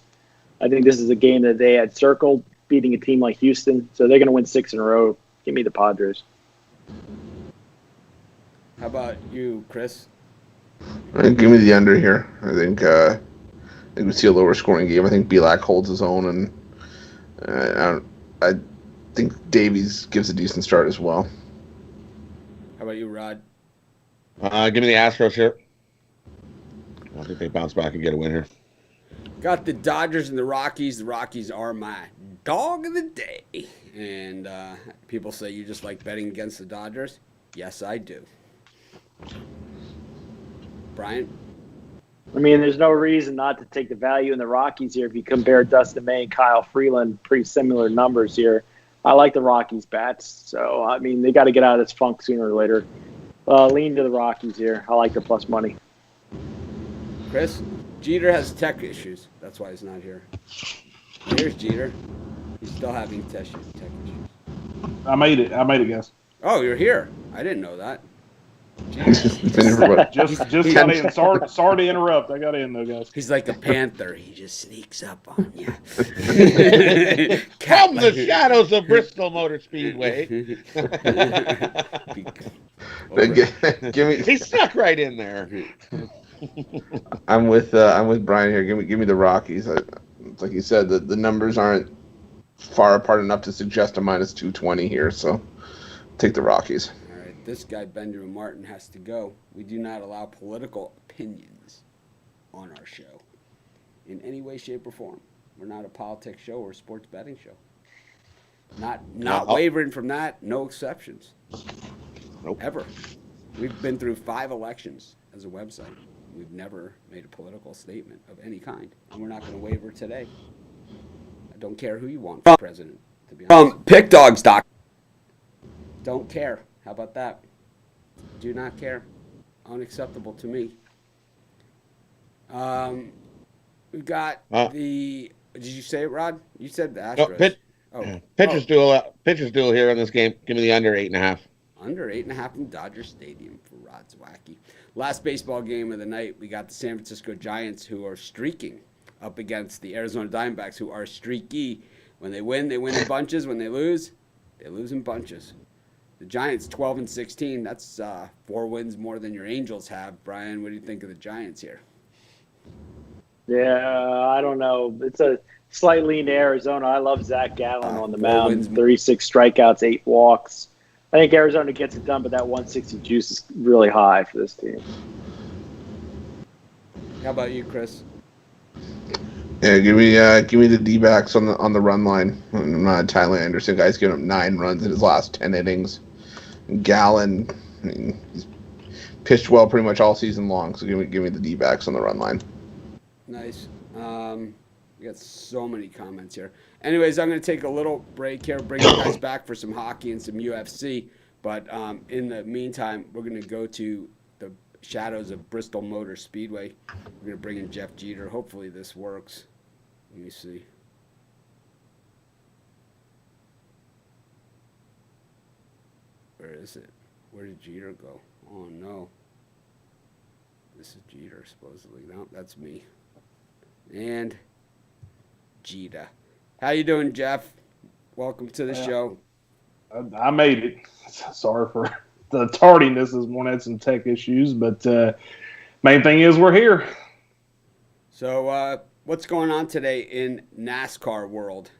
this is a game that they had circled, beating a team like Houston. So they're going to win 6 in a row. Give me the Padres. How about you, Chris? Give me the under here. I think we see a lower scoring game. I think Belak holds his own, and I think Davies gives a decent start as well. How about you, Rod? Give me the Astros here. I think they bounce back and get a win here. Got the Dodgers and the Rockies. The Rockies are my dog of the day. And people say you just like betting against the Dodgers. Yes, I do. Brian? There's no reason not to take the value in the Rockies here. If you compare Dustin May and Kyle Freeland, pretty similar numbers here. I like the Rockies bats. So, they got to get out of this funk sooner or later. Lean to the Rockies here. I like the plus money. Chris? Jeter has tech issues. That's why he's not here. Here's Jeter. He's still having tech issues. I made it, guys. Oh, you're here. I didn't know that. Just got in. Sorry to interrupt. I got in though, guys. He's like a panther. He just sneaks up on you. From the shadows of Bristol Motor Speedway. Give me. He stuck right in there. I'm with Brian here. Give me the Rockies. Like you said, the numbers aren't far apart enough to suggest a minus 220 here. So take the Rockies. All right, this guy Benjamin Martin has to go. We do not allow political opinions on our show in any way, shape, or form. We're not a politics show or a sports betting show. Not wavering from that. No exceptions. Nope. Ever. We've been through 5 elections as a website. We've never made a political statement of any kind, and we're not going to waver today. I don't care who you want for president, to be honest. PickDogs.com. Don't care. How about that? Do not care. Unacceptable to me. We got the. Did you say it, Rod? You said the Astros. Pitchers duel here in this game. Give me the under 8.5. Under 8.5 in Dodger Stadium for Rod Zwacky. Last baseball game of the night, we got the San Francisco Giants, who are streaking up against the Arizona Diamondbacks, who are streaky. When they win in bunches. When they lose in bunches. The Giants 12-16. That's 4 wins more than your Angels have. Brian, what do you think of the Giants here? Yeah, I don't know. It's a slight lean to Arizona. I love Zach Gallen on the mound. 36 strikeouts, 8 walks. I think Arizona gets it done, but that 160 juice is really high for this team. How about you, Chris? Yeah, give me the D-backs on the run line. I'm not a Tyler Anderson guy's giving up 9 runs in his last 10 innings. Gallen, he's pitched well pretty much all season long. So give me the D-backs on the run line. Nice. We got so many comments here. Anyways, I'm going to take a little break here, bring you guys back for some hockey and some UFC. But in the meantime, we're going to go to the shadows of Bristol Motor Speedway. We're going to bring in Jeff Jeter. Hopefully this works. Let me see. Where is it? Where did Jeter go? Oh, no. This is Jeter, supposedly. No, that's me. And Jeter. How you doing, Jeff? Welcome to the show. I made it. Sorry for the tardiness this morning. Had some tech issues, but main thing is we're here. So, what's going on today in NASCAR world?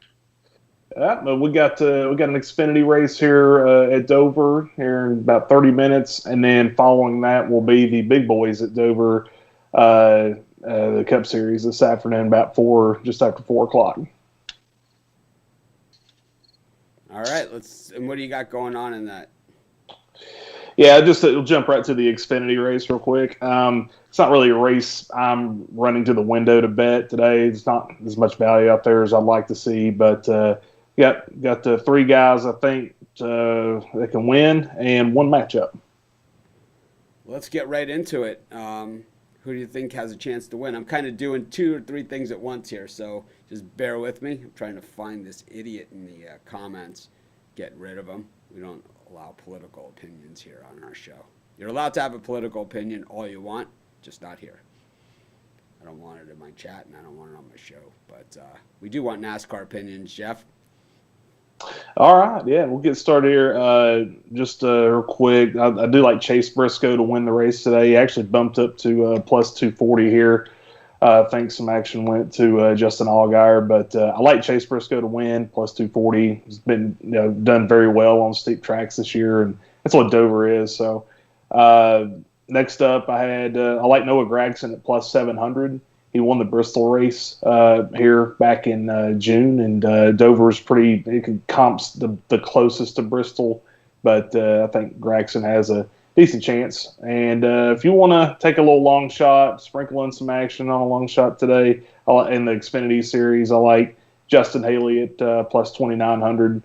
But we got an Xfinity race here at Dover here in about 30 minutes, and then following that will be the big boys at Dover, the Cup Series this afternoon, just after 4:00. All right, and what do you got going on in that? Yeah, we'll jump right to the Xfinity race real quick. It's not really a race I'm running to the window to bet today. It's not as much value out there as I'd like to see, but got the three guys I think that can win and one matchup. Let's get right into it. Who do you think has a chance to win? I'm kind of doing 2 or 3 things at once here, so just bear with me. I'm trying to find this idiot in the comments, get rid of him. We don't allow political opinions here on our show. You're allowed to have a political opinion all you want, just not here. I don't want it in my chat, and I don't want it on my show. But we do want NASCAR opinions, Jeff. All right, yeah, we'll get started here. Just real quick, I do like Chase Briscoe to win the race today. He actually bumped up to plus 240 here. I think some action went to Justin Allgaier, but I like Chase Briscoe to win, plus 240. He's been done very well on steep tracks this year, and that's what Dover is. So next up, I like Noah Gragson at plus 700. He won the Bristol race here back in June, and Dover's comps the closest to Bristol, but I think Gragson has a decent chance. And if you want to take a little long shot, sprinkle in some action on a long shot today in the Xfinity Series, I like Justin Haley at plus 2,900.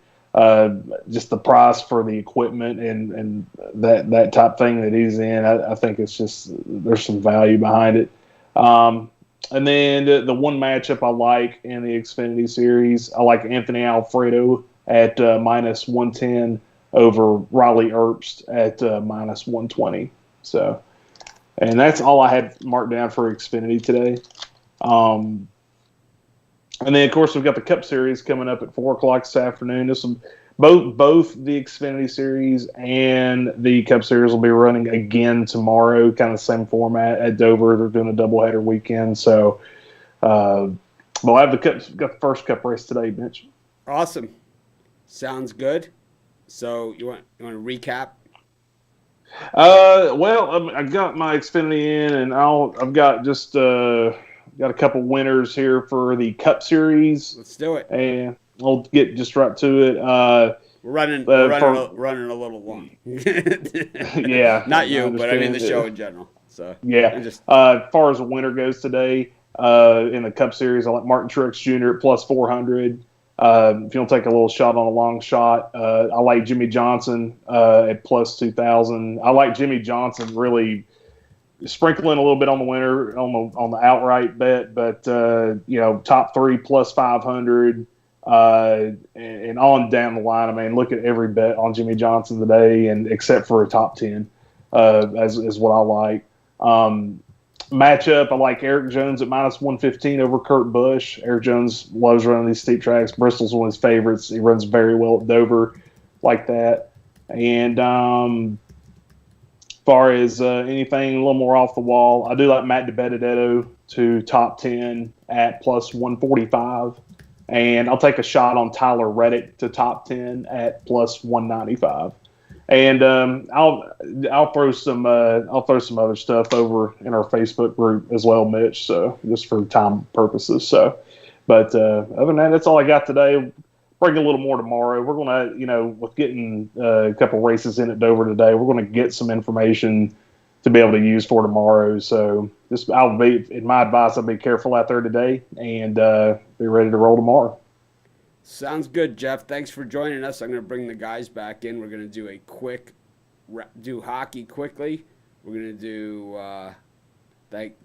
Just the price for the equipment and that type thing that he's in, I think it's just there's some value behind it. And then the one matchup I like in the Xfinity Series, I like Anthony Alfredo at minus 110 over Riley Herbst at minus 120. So, and that's all I had marked down for Xfinity today. And then, of course, we've got the Cup Series coming up at 4:00 this afternoon. Both the Xfinity Series and the Cup Series will be running again tomorrow, kind of the same format at Dover. They're doing a doubleheader weekend. So we'll have got the first Cup race today, Mitch. Awesome. Sounds good. So you want to recap? Well, I got my Xfinity in, and I've got just got a couple winners here for the Cup Series. Let's do it. And we'll get just right to it. We're running a little long. Yeah. Not you, but I mean the show in general. So yeah. As far as the winner goes today, in the Cup Series, I like Martin Truex Jr. at plus 400. If you want to take a little shot on a long shot, I like Jimmy Johnson at plus 2,000. I like Jimmy Johnson really sprinkling a little bit on the winner on the outright bet, but top 3 plus 500. And on down the line, I mean, look at every bet on Jimmy Johnson today, and except for a top 10, is what I like. Matchup, I like Eric Jones at minus 115 over Kurt Busch. Eric Jones loves running these steep tracks. Bristol's one of his favorites. He runs very well at Dover, like that. And as far as anything a little more off the wall, I do like Matt DiBenedetto to top 10 at plus 145. And I'll take a shot on Tyler Reddick to top 10 at plus 195. And I'll throw some other stuff over in our Facebook group as well, Mitch. So just for time purposes. So, but other than that, that's all I got today. Bring a little more tomorrow. We're gonna, with getting a couple races in at Dover today, we're gonna get some information to be able to use for tomorrow. So in my advice, I'll be careful out there today and be ready to roll tomorrow. Sounds good, Jeff. Thanks for joining us. I'm going to bring the guys back in. We're going to do hockey quickly. We're going to do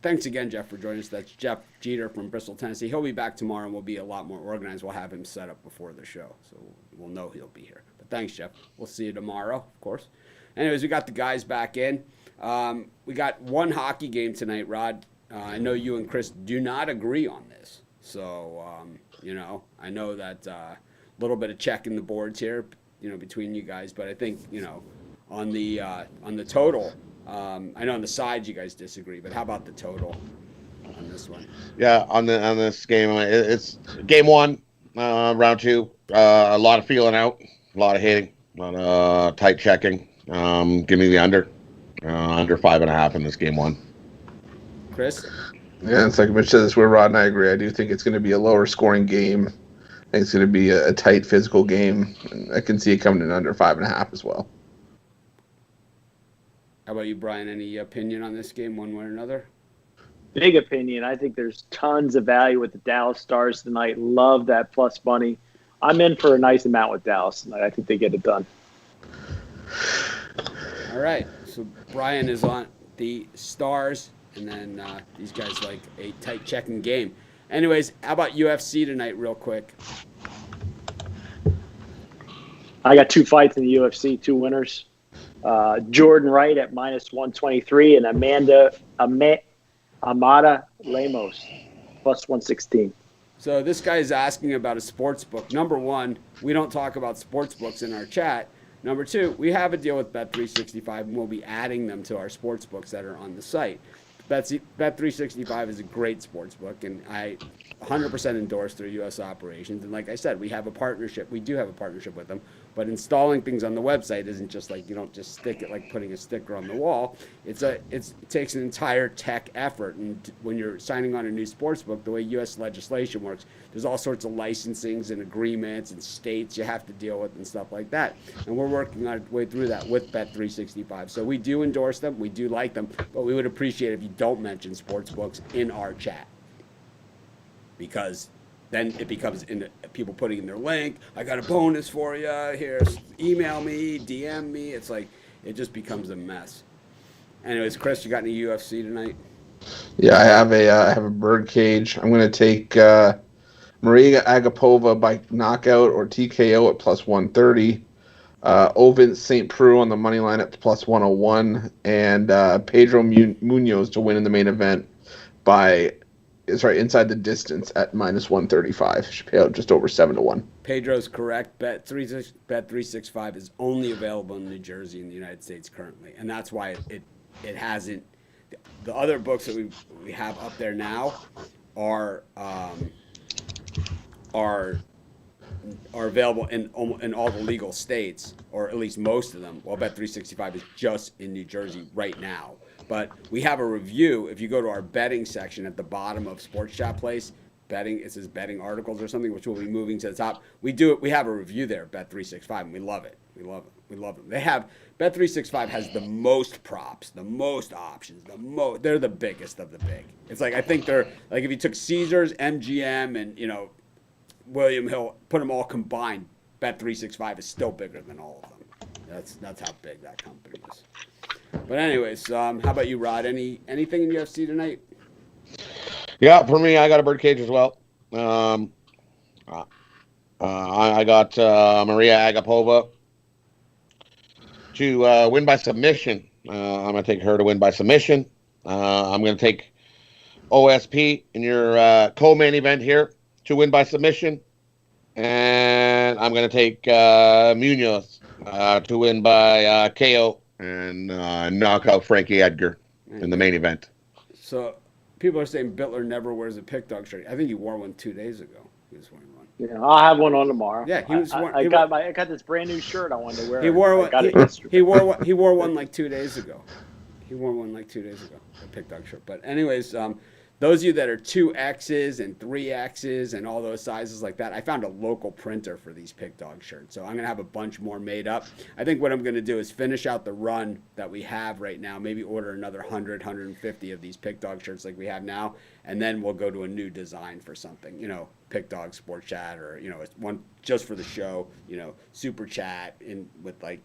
thanks again, Jeff, for joining us. That's Jeff Jeter from Bristol, Tennessee. He'll be back tomorrow, and we'll be a lot more organized. We'll have him set up before the show, so we'll know he'll be here. But thanks, Jeff. We'll see you tomorrow, of course. Anyways, we got the guys back in. We got one hockey game tonight, Rod. I know you and Chris do not agree on this. So, I know that a little bit of checking the boards here, between you guys. But I think, on the total, I know on the sides you guys disagree, but how about the total on this one? Yeah, on this game, it's game one, round two. A lot of feeling out, a lot of hitting, a lot of tight checking. Give me the under 5.5 in this game one. Chris? Yeah, it's like Mitch said, that's where Rod and I agree. I do think it's going to be a lower scoring game. I think it's going to be a tight physical game. And I can see it coming in under 5.5 as well. How about you, Brian? Any opinion on this game, one way or another? Big opinion. I think there's tons of value with the Dallas Stars tonight. Love that plus money. I'm in for a nice amount with Dallas tonight. I think they get it done. All right. So Brian is on the Stars, and then these guys like a tight checking game. Anyways, how about UFC tonight real quick? I got 2 fights in the UFC, 2 winners. Jordan Wright at -123 and Amada Lemos plus 116. So this guy is asking about a sports book. Number one, we don't talk about sports books in our chat. Number two, we have a deal with Bet365, and we'll be adding them to our sports books that are on the site. Bet365 is a great sports book, and I 100% endorse their U.S. operations. And like I said, we have a partnership. We do have a partnership with them. But installing things on the website isn't just like, you don't just stick it like putting a sticker on the wall. It takes an entire tech effort. And when you're signing on a new sports book, the way U.S. legislation works, there's all sorts of licensings and agreements and states you have to deal with and stuff like that. And we're working our way through that with Bet365. So we do endorse them. We do like them. But we would appreciate if you don't mention sports books in our chat, because then it becomes people putting in their link. I got a bonus for you. Here, email me, DM me. It's like it just becomes a mess. Anyways, Chris, you got any UFC tonight? Yeah, I have a bird cage. I'm going to take Maria Agapova by knockout or TKO at plus 130. Ovin St. Preux on the money line at plus 101, and Pedro Munoz to win in the main event inside the distance at minus 135. Should pay out just over 7-1. Pedro's correct. Bet365 is only available in New Jersey and the United States currently, and that's why it hasn't. The other books that we have up there now are available in all the legal states, or at least most of them. While Bet365 is just in New Jersey right now. But we have a review. If you go to our betting section at the bottom of Sports Chat Place, it says betting articles or something, which will be moving to the top. We have a review there, Bet365, and we love it. We love them. Bet365 has the most props, the most options, they're the biggest of the big. It's like, I think they're like, if you took Caesars, MGM, and William Hill, put them all combined, Bet365 is still bigger than all of them. That's how big that company is. But anyways, how about you, Rod? Anything in UFC tonight? Yeah, for me, I got a birdcage as well. I got Maria Agapova to win by submission. I'm going to take her to win by submission. I'm going to take OSP in your co-main event here to win by submission. And I'm going to take Munoz to win by KO and knock out Frankie Edgar in the main event. So people are saying Bittler never wears a pick dog shirt. I think he wore one 2 days ago. He was wearing one. Yeah, I'll have one on tomorrow. Yeah, he was. I got this brand new shirt I wanted to wear. He wore one. He wore one like 2 days ago. A pick dog shirt. But anyways, those of you that are 2Xs and 3Xs and all those sizes like that, I found a local printer for these pick dog shirts. So I'm going to have a bunch more made up. I think what I'm going to do is finish out the run that we have right now, maybe order another 100, 150 of these pick dog shirts like we have now, and then we'll go to a new design for something, pick dog sports chat, or, it's one just for the show, super chat with like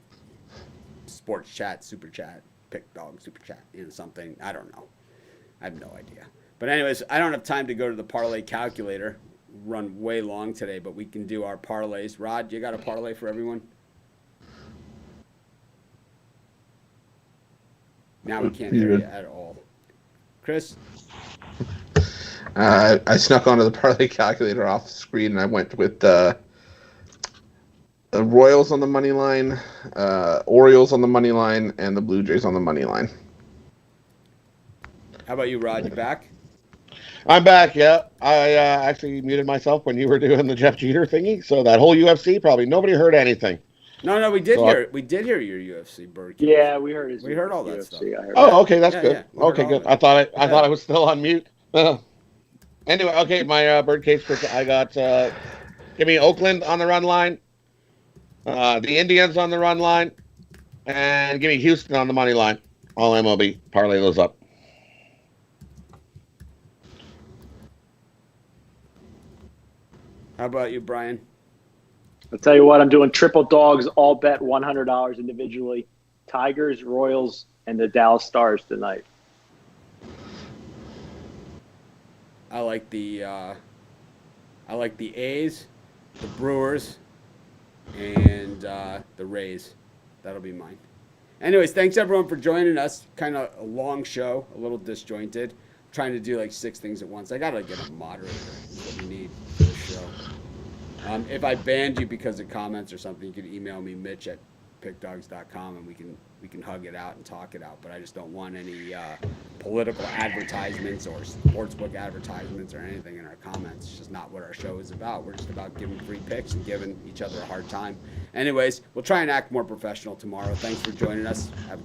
sports chat, super chat, pick dog, super chat, something. I don't know. I have no idea. But anyways, I don't have time to go to the parlay calculator. Run way long today, but we can do our parlays. Rod, you got a parlay for everyone? Now we can't hear you at all. Chris? I snuck onto the parlay calculator off the screen, and I went with the Royals on the money line, Orioles on the money line, and the Blue Jays on the money line. How about you, Rod? You back? I'm back. Yeah, I actually muted myself when you were doing the Jeff Jeter thingy. So that whole UFC, probably nobody heard anything. No, we did hear it. We did hear your UFC bird. Yeah, we heard his. We heard all that UFC. stuff. I heard Oh, okay, that's good. Yeah, Okay, good. I thought I was still on mute. Anyway, okay, my bird case for I got. Give me Oakland on the run line, the Indians on the run line, and give me Houston on the money line. All MLB. Parlay those up. How about you, Brian? I'll tell you what, I'm doing triple dogs, all bet $100 individually. Tigers, Royals, and the Dallas Stars tonight. I like the A's, the Brewers, and the Rays. That'll be mine. Anyways, thanks everyone for joining us. Kind of a long show, a little disjointed. Trying to do like 6 things at once. I gotta get a moderator. That's what we need for the show. If I banned you because of comments or something, you can email me, Mitch@pickdogs.com, and we can hug it out and talk it out. But I just don't want any political advertisements or sportsbook advertisements or anything in our comments. It's just not what our show is about. We're just about giving free picks and giving each other a hard time. Anyways, we'll try and act more professional tomorrow. Thanks for joining us. Have a